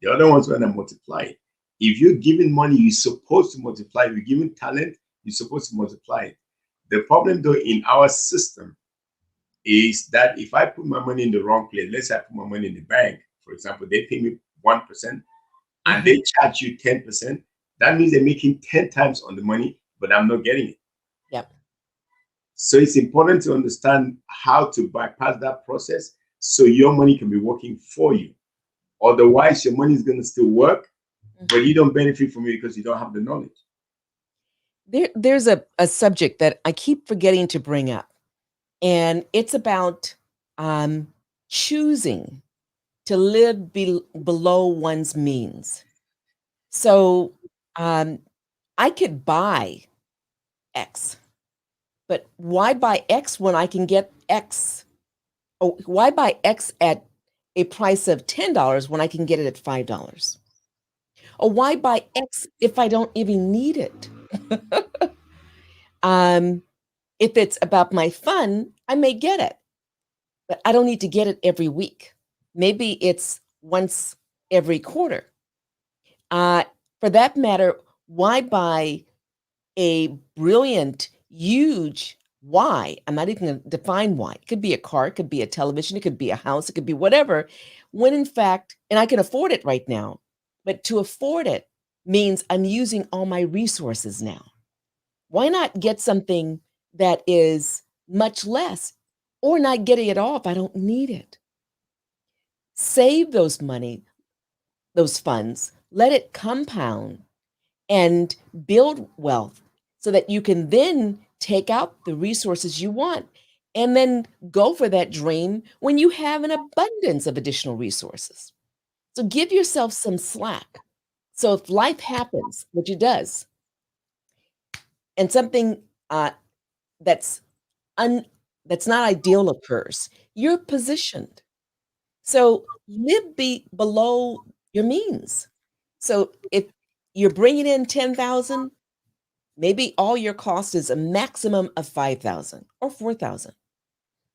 The other ones went and multiplied. If you're giving money, you're supposed to multiply. If you're giving talent, you're supposed to multiply it. The problem, though, in our system is that if I put my money in the wrong place, let's say I put my money in the bank, for example, they pay me 1% and they charge you 10%. That means they're making 10 times on the money, but I'm not getting it. Yep. So it's important to understand how to bypass that process so your money can be working for you. Otherwise, your money is going to still work, but you don't benefit from it because you don't have the knowledge. There's a subject that I keep forgetting to bring up, and it's about choosing to live below one's means. So I could buy X, but why buy X when I can get X? Oh, why buy X at a price of $10 when I can get it at $5? Or why buy X if I don't even need it? If it's about my fun, I may get it, but I don't need to get it every week. Maybe it's once every quarter. For that matter, why buy a brilliant, huge why? I'm not even going to define why. It could be a car, it could be a television, it could be a house, it could be whatever, when in fact, and I can afford it right now, but to afford it means I'm using all my resources now. Why not get something that is much less, or not getting it all if I don't need it? Save those funds, let it compound and build wealth so that you can then take out the resources you want and then go for that dream when you have an abundance of additional resources. So give yourself some slack. So if life happens, which it does, and something that's not ideal occurs, you're positioned. So live below your means. So if you're bringing in 10,000, maybe all your cost is a maximum of 5,000 or 4,000.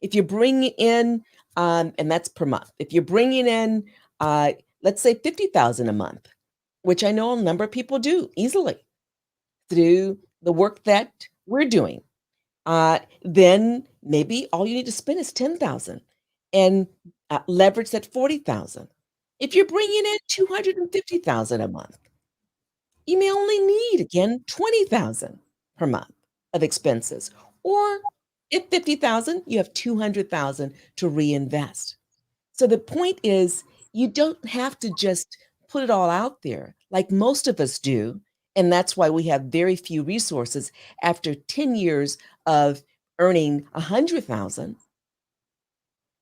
If you're bringing in, and that's per month. If you're bringing in, let's say 50,000 a month, which I know a number of people do easily through the work that we're doing, then maybe all you need to spend is 10,000 and leverage that 40,000. If you're bringing in 250,000 a month, you may only need, again, 20,000 per month of expenses. Or if 50,000, you have 200,000 to reinvest. So the point is, you don't have to just put it all out there like most of us do. And that's why we have very few resources after 10 years of earning 100,000,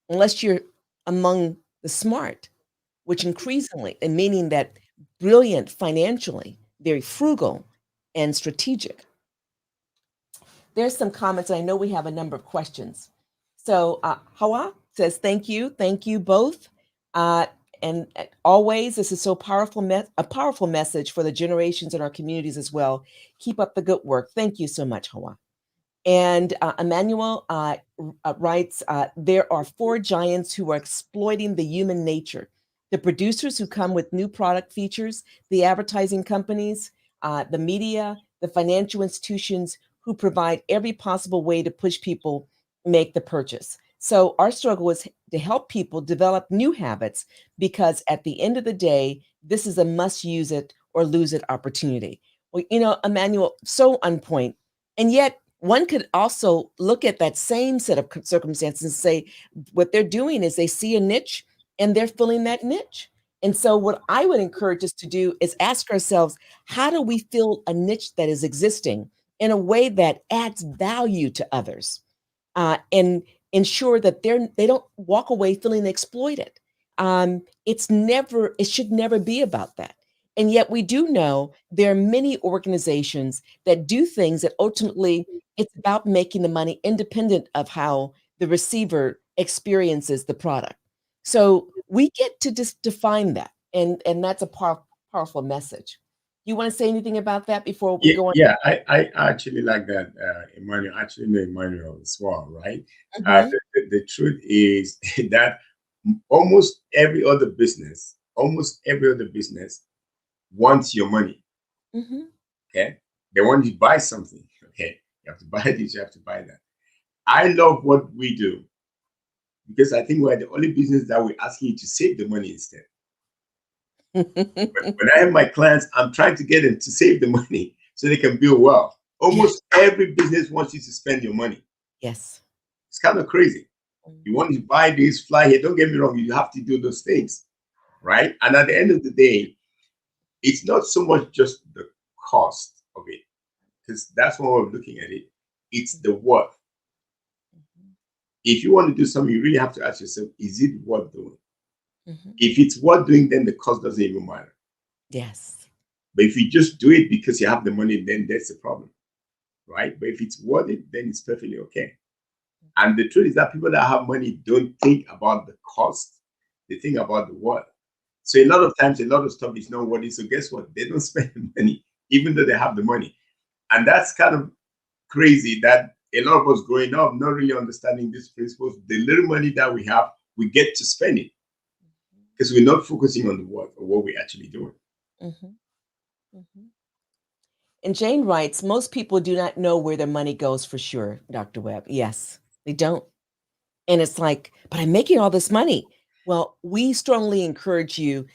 unless you're among the smart, which increasingly, and meaning that brilliant financially, very frugal and strategic. There's some comments. I know we have a number of questions. So Hawa says, thank you both. And always, this is so powerful, a powerful message for the generations in our communities as well. Keep up the good work. Thank you so much, Hawa. And Emmanuel writes, there are four giants who are exploiting the human nature. The producers who come with new product features, the advertising companies, the media, the financial institutions who provide every possible way to push people make the purchase. So our struggle is to help people develop new habits, because at the end of the day, this is a must use it or lose it opportunity. Well, Emmanuel, so on point. And yet one could also look at that same set of circumstances and say what they're doing is they see a niche and they're filling that niche. And so what I would encourage us to do is ask ourselves, how do we fill a niche that is existing in a way that adds value to others, and ensure that they don't walk away feeling exploited? It should never be about that. And yet we do know there are many organizations that do things that ultimately it's about making the money independent of how the receiver experiences the product. So we get to just define that. And that's a powerful message. You want to say anything about that before we Yeah, go on? yeah, I actually like that, Emmanuel. I actually know Emmanuel as well, right? Mhm, The truth is that almost every other business wants your money. mhm, Okay, they want you to buy something. Okay, you have to buy this, you have to buy that. I love what we do because I think we're the only business that we're asking you to save the money instead. When I have my clients, I'm trying to get them to save the money so they can build wealth. Yes, Almost every business wants you to spend your money. yes. It's kind of crazy. You want to buy this, fly here. Don't get me wrong, you have to do those things, right? And at the end of the day, it's not so much just the cost of it, because that's what we're looking at it. It's the worth. If you want to do something, you really have to ask yourself, is it worth doing? Mhm. If it's worth doing, then the cost doesn't even matter. Yes. But if you just do it because you have the money, then that's the problem, right? But if it's worth it, then it's perfectly okay. And the truth is that people that have money don't think about the cost, they think about the worth. So a lot of times, a lot of stuff is not worth it. So guess what? They don't spend the money, even though they have the money. And that's kind of crazy that a lot of us growing up, not really understanding these principles, the little money that we have, we get to spend it because we're not focusing on the worth of what we're actually doing. Mhm, mhm. And Jane writes, most people do not know where their money goes for sure, Dr. Webb. Yes, they don't. And it's like, but I'm making all this money. Well, we strongly encourage you,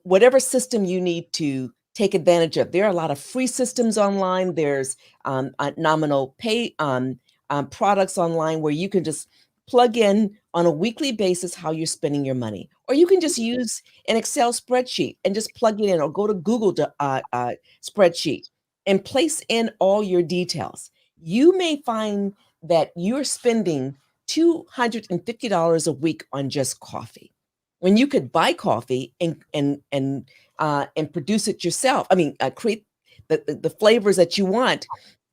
whatever system you need to take advantage of. There are a lot of free systems online. There's nominal pay products online where you can just plug in on a weekly basis how you're spending your money. Or you can just use an Excel spreadsheet and just plug it in, or go to Google spreadsheet and place in all your details. You may find that you're spending $250 a week on just coffee, when you could buy coffee and produce it yourself. I mean, create the flavors that you want,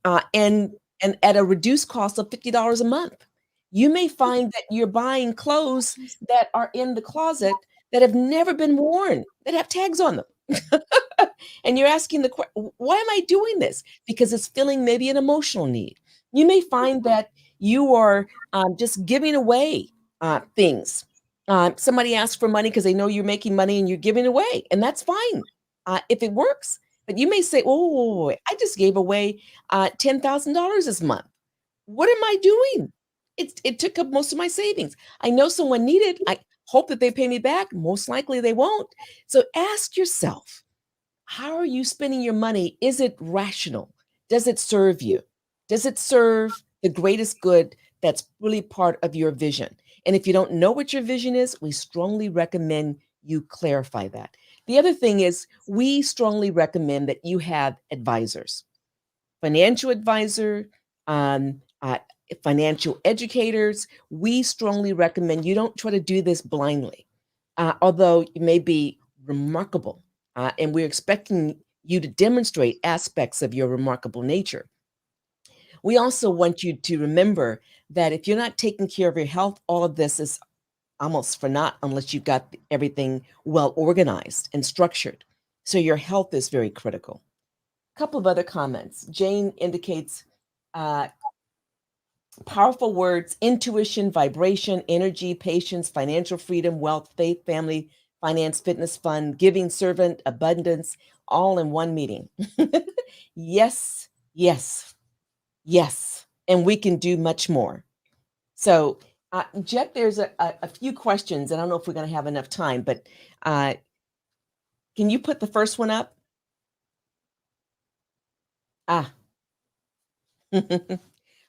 uh, and and at a reduced cost of $50 a month. You may find that you're buying clothes that are in the closet that have never been worn, that have tags on them. And you're asking why am I doing this? Because it's filling maybe an emotional need. You may find that you are just giving away things. Somebody asks for money because they know you're making money and you're giving away, and that's fine if it works. But you may say, "Oh, I just gave away $10,000 this month. What am I doing? It took up most of my savings. I know someone needed. I hope that they pay me back. Most likely they won't. So ask yourself, how are you spending your money? Is it rational? Does it serve you? Does it serve the greatest good that's really part of your vision? And if you don't know what your vision is, we strongly recommend you clarify that. The other thing is, we strongly recommend that you have advisors, financial advisor, financial educators. We strongly recommend you don't try to do this blindly, although you may be remarkable, and we're expecting you to demonstrate aspects of your remarkable nature. We also want you to remember that if you're not taking care of your health, all of this is almost for naught unless you've got everything well organized and structured. So your health is very critical. A couple of other comments. Jane indicates powerful words: intuition, vibration, energy, patience, financial freedom, wealth, faith, family, finance, fitness, fun, giving, servant, abundance, all in one meeting. Yes, yes, yes. And we can do much more. So, Jet, there's a few questions. I don't know if we're going to have enough time, but can you put the first one up? Ah.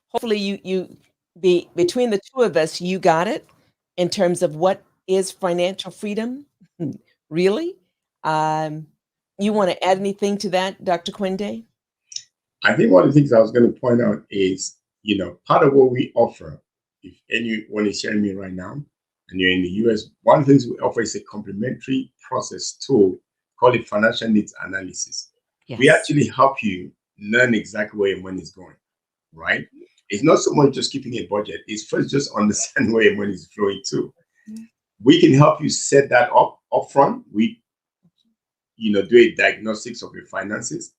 Hopefully you between the two of us, you got it in terms of what is financial freedom. Really? You want to add anything to that, Dr. Kwende? I think one of the things I was going to point out is, part of what we offer, if anyone is hearing me right now and you're in the US, one of the things we offer is a complementary process tool called it financial needs analysis. Yes. We actually help you learn exactly where your money is going, right? It's not so much just keeping a budget. It's first just understand where your money is flowing to. We can help you set that up front. We, do a diagnostics of your finances.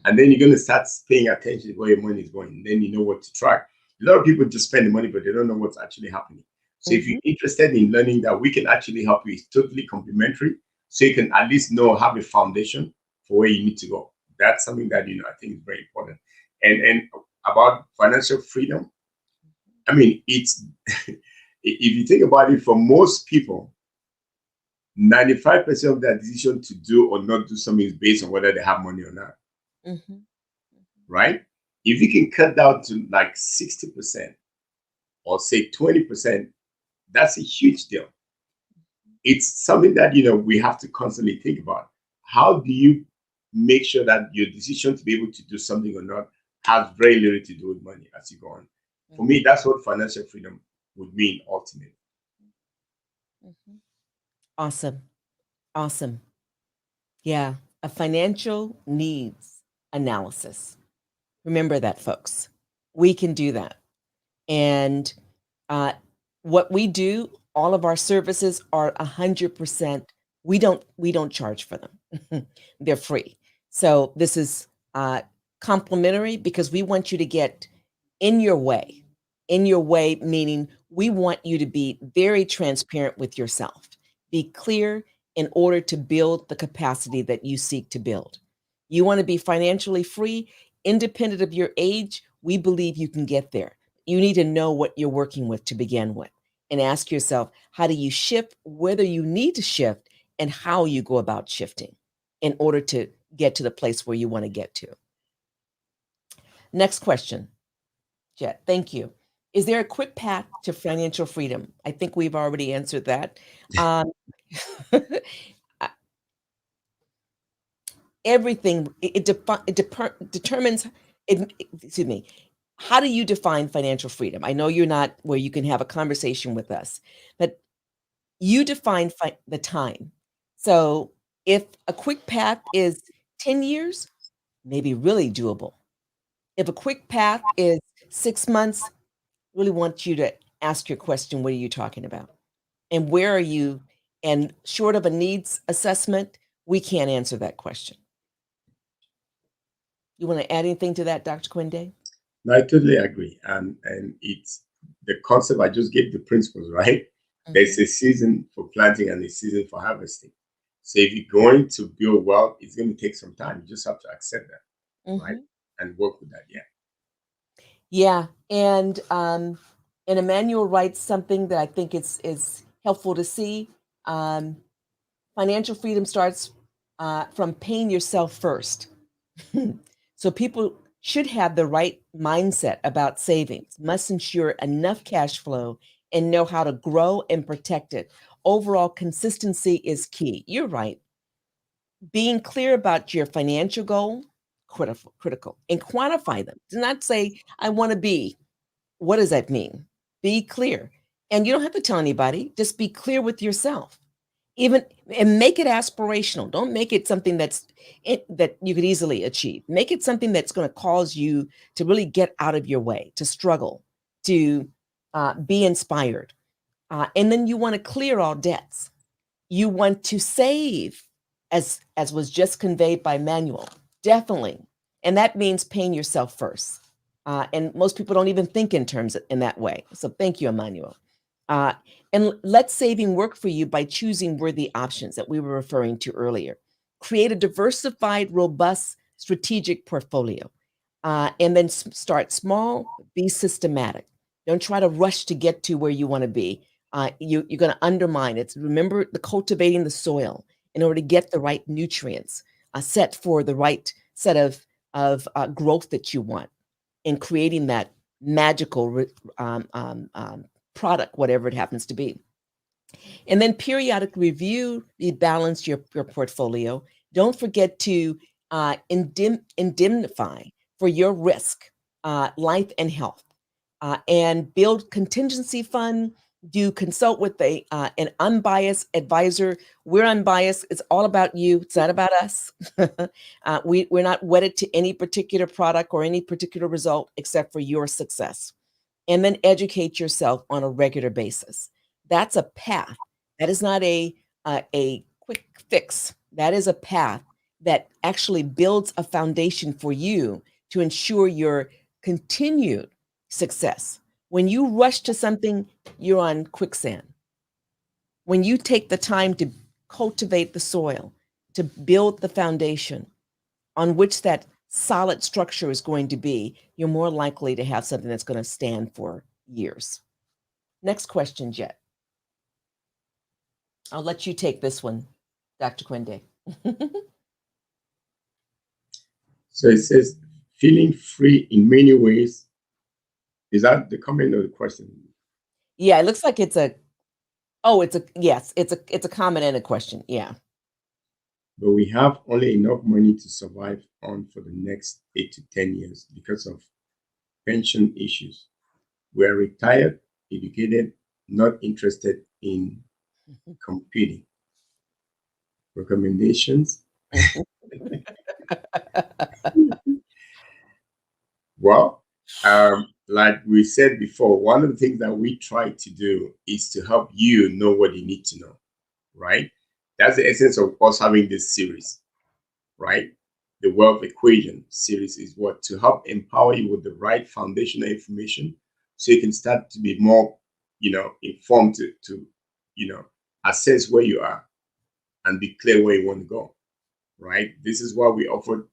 And then you're going to start paying attention to where your money is going. Then you know what to track. A lot of people just spend the money, but they don't know what's actually happening. So if you're interested in learning that, we can actually help you. It's totally complimentary. So you can at least have a foundation for where you need to go. That's something that, I think is very important. And about financial freedom, I mean, it's, if you think about it, for most people, 95% of their decision to do or not do something is based on whether they have money or not. Right? If you can cut down to like 60% or say 20%, that's a huge deal. It's something that, we have to constantly think about. How do you make sure that your decision to be able to do something or not has very little to do with money as you go on? For me, that's what financial freedom would mean ultimately. Awesome. Awesome. Yeah. A financial needs analysis. Remember that, folks. We can do that. And what we do, all of our services are 100%. We don't charge for them. They're free. So this is complimentary because we want you to get in your way. In your way, meaning we want you to be very transparent with yourself. Be clear in order to build the capacity that you seek to build. You want to be financially free, independent of your age. We believe you can get there. You need to know what you're working with to begin with and ask yourself, how do you shift, whether you need to shift, and how you go about shifting in order to get to the place where you want to get to. Next question, Jet. Thank you. Is there a quick path to financial freedom? I think we've already answered that. Everything, it determines, excuse me, how do you define financial freedom? I know you're not where you can have a conversation with us, but you define the time. So if a quick path is 10 years, maybe really doable. If a quick path is 6 months, really want you to ask your question, what are you talking about? And where are you? And short of a needs assessment, we can't answer that question. You want to add anything to that, Dr. Kwende? No, I totally agree. And it's the concept, I just gave the principles, right? There's a season for planting and a season for harvesting. So if you're going to build wealth, it's going to take some time. You just have to accept that, right? And work with that, Yeah. And Emmanuel writes something that I think is helpful to see. Financial freedom starts from paying yourself first. So people should have the right mindset about savings, must ensure enough cash flow and know how to grow and protect it. Overall consistency is key. You're right. Being clear about your financial goal, critical, and quantify them. Do not say, I want to be. What does that mean? Be clear. And you don't have to tell anybody, just be clear with yourself. And make it aspirational. Don't make it something that you could easily achieve. Make it something that's going to cause you to really get out of your way, to struggle, to be inspired. And then you want to clear all debts. You want to save, as was just conveyed by Manuel, definitely. And that means paying yourself first. And most people don't even think in terms in that way. So thank you, Emmanuel. And let saving work for you by choosing worthy options that we were referring to earlier. Create a diversified, robust, strategic portfolio. And then start small, be systematic. Don't try to rush to get to where you want to be. You're going to undermine it. Remember the cultivating the soil in order to get the right nutrients set for the right set of growth that you want, and creating that magical product, whatever it happens to be. And then periodic review, balance your portfolio. Don't forget to indemnify for your risk, life and health, and build contingency fund. Do consult with an unbiased advisor. We're unbiased. It's all about you. It's not about us. We're not wedded to any particular product or any particular result except for your success. And then educate yourself on a regular basis. That's a path. That is not a quick fix. That is a path that actually builds a foundation for you to ensure your continued success. When you rush to something, you're on quicksand. When you take the time to cultivate the soil, to build the foundation on which that solid structure is going to be, you're more likely to have something that's going to stand for years. Next question, Jet. I'll let you take this one, Dr. Kwende. So it says, feeling free in many ways. Is that the comment or the question? Yeah, it looks like it's a comment and a question. Yeah. But we have only enough money to survive on for the next 8 to 10 years because of pension issues. We are retired, educated, not interested in competing. Recommendations? Well, like we said before, one of the things that we try to do is to help you know what you need to know, right? That's the essence of us having this series, right? The Wealth Equation series is what? To help empower you with the right foundational information so you can start to be more, informed to assess where you are and be clear where you want to go, right? This is why we offer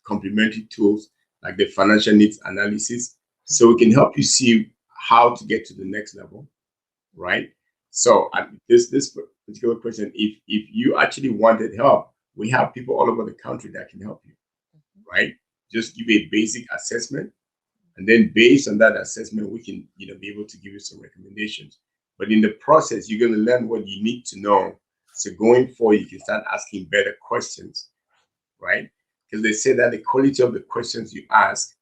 complementary tools like the financial needs analysis, so we can help you see how to get to the next level, right? So this particular question, if you actually wanted help, we have people all over the country that can help you, right? Just give a basic assessment, and then based on that assessment, we can be able to give you some recommendations. But in the process, you're going to learn what you need to know. So going forward, you can start asking better questions, right? Because they say that the quality of the questions you ask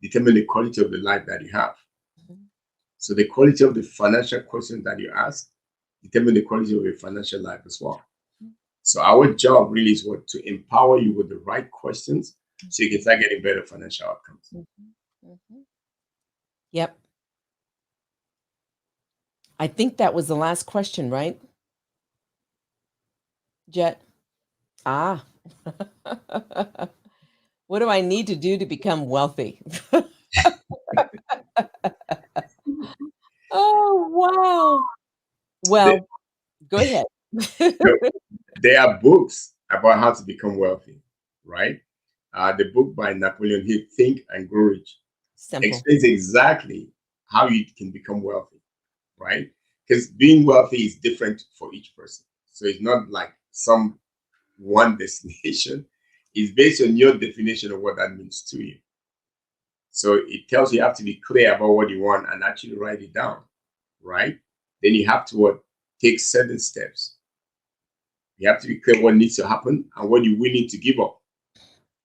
determine the quality of the life that you have. So the quality of the financial questions that you ask determine the quality of your financial life as well. So our job really is what? To empower you with the right questions so you can start getting better financial outcomes. Yep. I think that was the last question, right? Jet? What do I need to do to become wealthy? Oh, wow. Well, go ahead. There are books about how to become wealthy, right? The book by Napoleon Hill, Think and Grow Rich, explains exactly how you can become wealthy, right? Because being wealthy is different for each person. So it's not like some one destination. It's based on your definition of what that means to you. So it tells you have to be clear about what you want and actually write it down, right? Then you have to take certain steps. You have to be clear what needs to happen and what you're willing to give up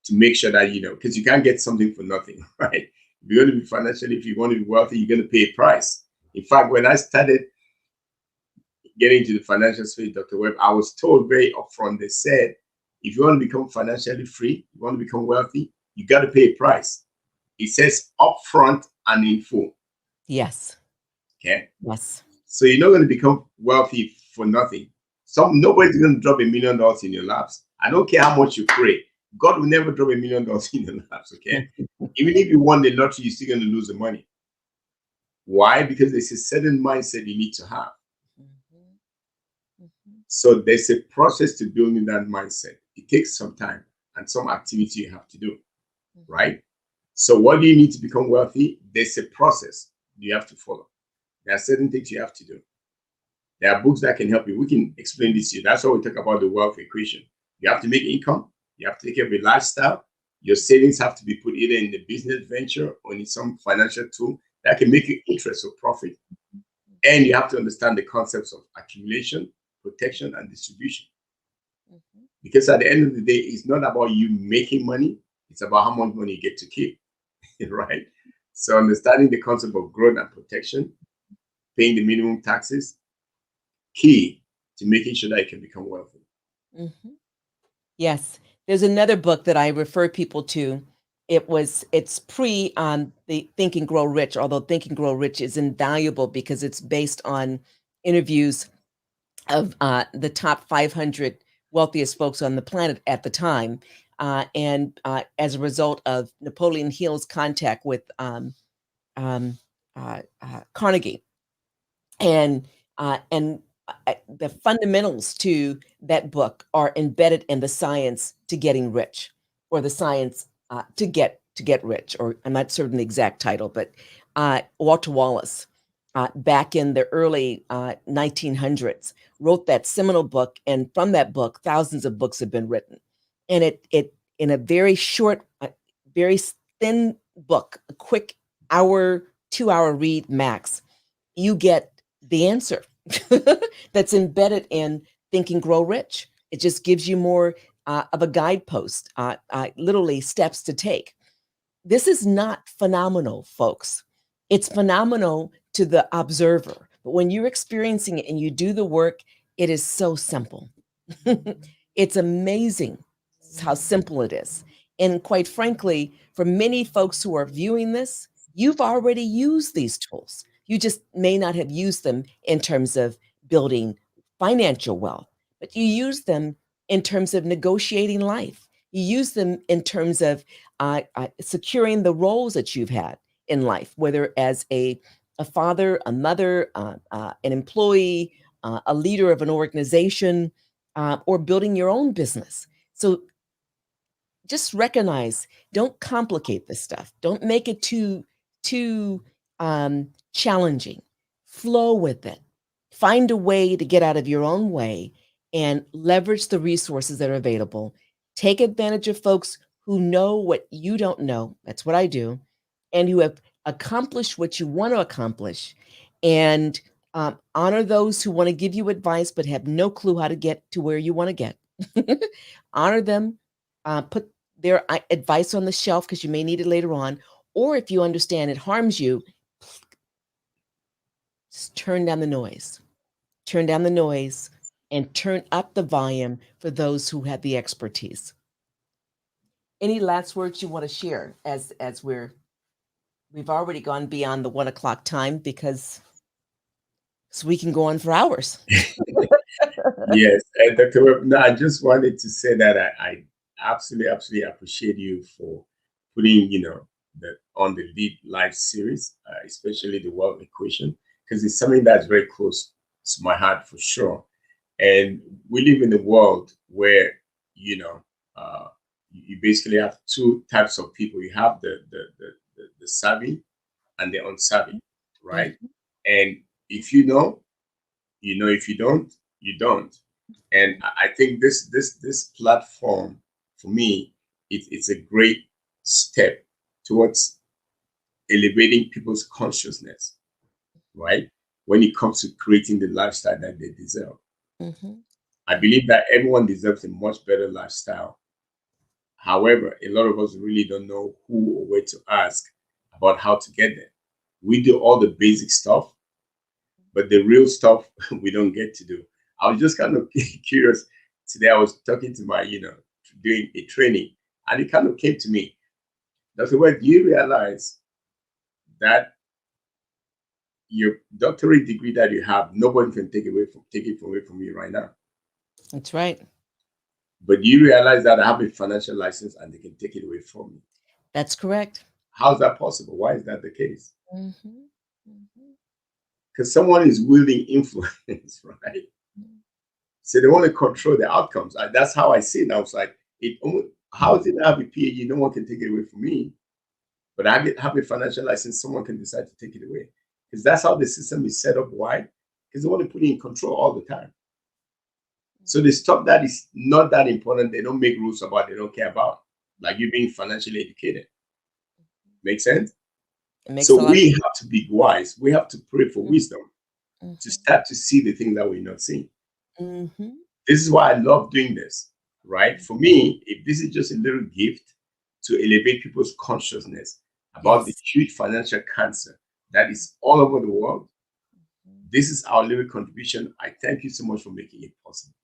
to make sure that, because you can't get something for nothing, right? If you're going to be financially, if you want to be wealthy, you're going to pay a price. In fact, when I started getting into the financial space, Dr. Webb, I was told very upfront, they said, if you want to become financially free, you want to become wealthy, you got to pay a price. It says upfront and in full. Yes. Okay. Yes. So you're not going to become wealthy for nothing. Nobody's going to drop $1 million in your laps. I don't care how much you pray. God will never drop $1 million in your laps, okay? Even if you won the lottery, you're still going to lose the money. Why? Because there's a certain mindset you need to have. So there's a process to building that mindset. It takes some time and some activity you have to do, right? So what do you need to become wealthy? There's a process you have to follow. There are certain things you have to do. There are books that can help you. We can explain this to you. That's why we talk about the wealth equation. You have to make income. You have to take care of your lifestyle. Your savings have to be put either in the business venture or in some financial tool that can make you interest or profit. And you have to understand the concepts of accumulation, protection, and distribution. Because at the end of the day, it's not about you making money. It's about how much money you get to keep, right? So understanding the concept of growth and protection, paying the minimum taxes, key to making sure that you can become wealthy. Yes. There's another book that I refer people to. It's pre the Think and Grow Rich, although Think and Grow Rich is invaluable because it's based on interviews of the top 500 wealthiest folks on the planet at the time. And as a result of Napoleon Hill's contact with Carnegie. And the fundamentals to that book are embedded in the science to getting rich, or the science to get rich, or I'm not certain the exact title, but Walter Wallace, back in the early 1900s, wrote that seminal book, and from that book, thousands of books have been written. And it in a very short, very thin book, a quick 2-hour read max, you get the answer that's embedded in Think and Grow Rich. It just gives you more of a guidepost, literally steps to take. This is not phenomenal, folks. It's phenomenal to the observer. But when you're experiencing it and you do the work, it is so simple. It's amazing how simple it is. And quite frankly, for many folks who are viewing this, you've already used these tools. You just may not have used them in terms of building financial wealth, but you use them in terms of negotiating life. You use them in terms of securing the roles that you've had in life, whether as a father, a mother, an employee, a leader of an organization, or building your own business. So just recognize, don't complicate this stuff. Don't make it too challenging. Flow with it. Find a way to get out of your own way and leverage the resources that are available. Take advantage of folks who know what you don't know. That's what I do. And who have accomplished what you want to accomplish. And honor those who want to give you advice but have no clue how to get to where you want to get. Honor them. Put their advice on the shelf because you may need it later on. Or if you understand it harms you, just turn down the noise. Turn down the noise and turn up the volume for those who have the expertise. Any last words you want to share as we've already gone beyond the 1 o'clock time, because so we can go on for hours. Yes, Dr. Webb, no, I just wanted to say that I absolutely appreciate you for putting, on the Lead Live series, especially the wealth equation, because it's something that's very close to my heart for sure. And we live in a world where, you basically have two types of people. You have the savvy and the unsavvy, right? Mm-hmm. And if you know, if you don't, you don't. And I think this platform, for me, it's a great step towards elevating people's consciousness, right? When it comes to creating the lifestyle that they deserve. Mm-hmm. I believe that everyone deserves a much better lifestyle. However, a lot of us really don't know who or where to ask about how to get there. We do all the basic stuff, but the real stuff we don't get to do. I was just kind of curious. Today I was talking to my, doing a training, and it kind of came to me. Dr. Webb, do you realize that your doctorate degree that you have, nobody can take it away from you right now. That's right. But you realize that I have a financial license and they can take it away from me. That's correct. How's that possible? Why is that the case? Mm-hmm. Mm-hmm. Because someone is wielding influence, right? So they want to control the outcomes. That's how I see it. I was like, how is it I have a PhD? No one can take it away from me. But I have a financial license, someone can decide to take it away. Because that's how the system is set up. Why? Because they want to put you in control all the time. So the stuff that is not that important, they don't make rules about, they don't care about. Like you being financially educated. Make sense? It makes So a lot we have to be wise. We have to pray for wisdom to start to see the things that we're not seeing. Mm-hmm. This is why I love doing this, right? For me, if this is just a little gift to elevate people's consciousness about the huge financial cancer that is all over the world, this is our little contribution. I thank you so much for making it possible.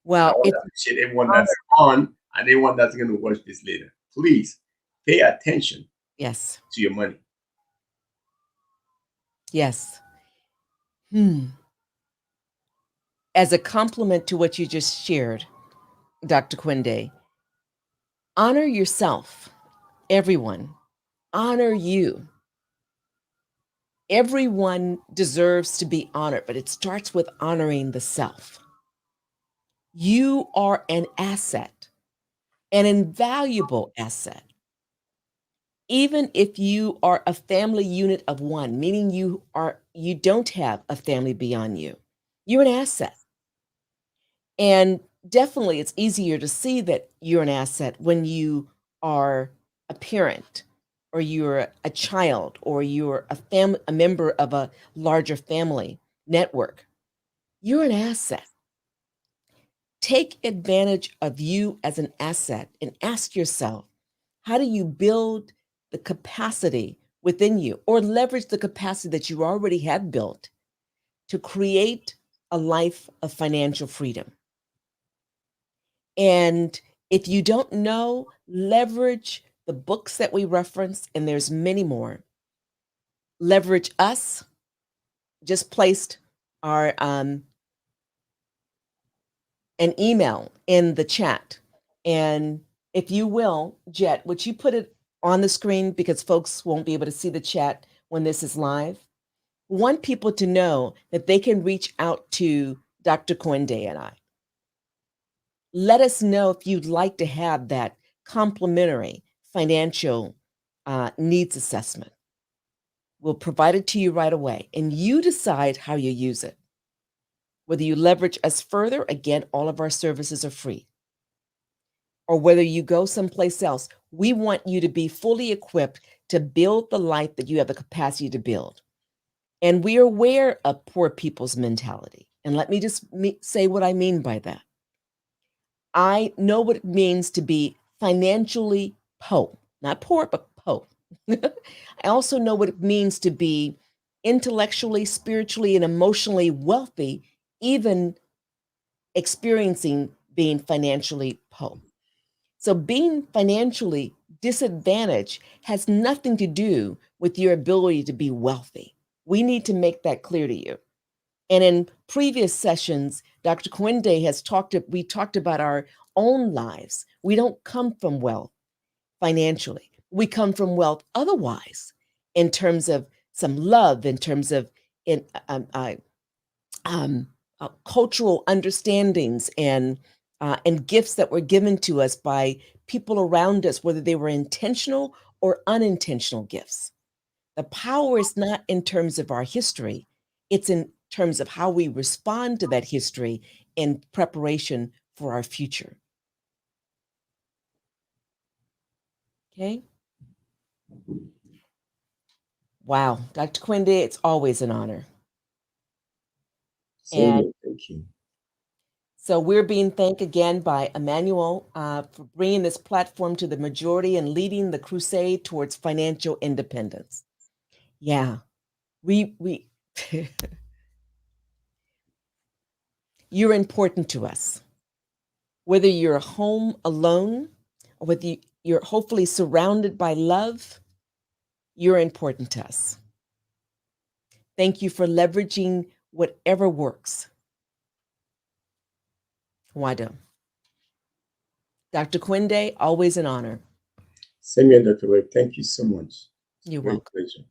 Well, I want to appreciate everyone that's on and everyone that's going to watch this later. Please pay attention yes. to your money. Yes. As a compliment to what you just shared, Dr. Kwende, honor yourself. Everyone, honor you. Everyone deserves to be honored, but it starts with honoring the self. You are an asset, an invaluable asset. Even if you are a family unit of one, meaning you don't have a family beyond you, you're an asset. And definitely it's easier to see that you're an asset when you are a parent or you're a child or you're a member of a larger family network. You're an asset. Take advantage of you as an asset and ask yourself, how do you build the capacity within you or leverage the capacity that you already have built to create a life of financial freedom? And if you don't know, leverage the books that we reference, and there's many more. Leverage Us, just placed our an email in the chat. And if you will, Jet, would you put it on the screen because folks won't be able to see the chat when this is live? We want people to know that they can reach out to Dr. Kwende and I. Let us know if you'd like to have that complimentary financial needs assessment. We'll provide it to you right away, and you decide how you use it. Whether you leverage us further, again, all of our services are free. Or whether you go someplace else, we want you to be fully equipped to build the life that you have the capacity to build. And we are aware of poor people's mentality. And let me just say what I mean by that. I know what it means to be financially po, not poor, but po. I also know what it means to be intellectually, spiritually, and emotionally wealthy, even experiencing being financially po. So being financially disadvantaged has nothing to do with your ability to be wealthy. We need to make that clear to you. And in previous sessions, Dr. Kwende has we talked about our own lives. We don't come from wealth financially. We come from wealth otherwise, in terms of some love, in terms of cultural understandings and gifts that were given to us by people around us, whether they were intentional or unintentional gifts. The power is not in terms of our history. It's in terms of how we respond to that history in preparation for our future. Okay. Wow. Dr. Kwende, it's always an honor. And thank you. So we're being thanked again by Emmanuel for bringing this platform to the majority and leading the crusade towards financial independence. Yeah, we you're important to us. Whether you're home alone or whether you're hopefully surrounded by love, you're important to us. Thank you for leveraging whatever works. Wado. Dr. Kwende, always an honor. Same here, Dr. Webb. Thank you so much. You're Great welcome. pleasure.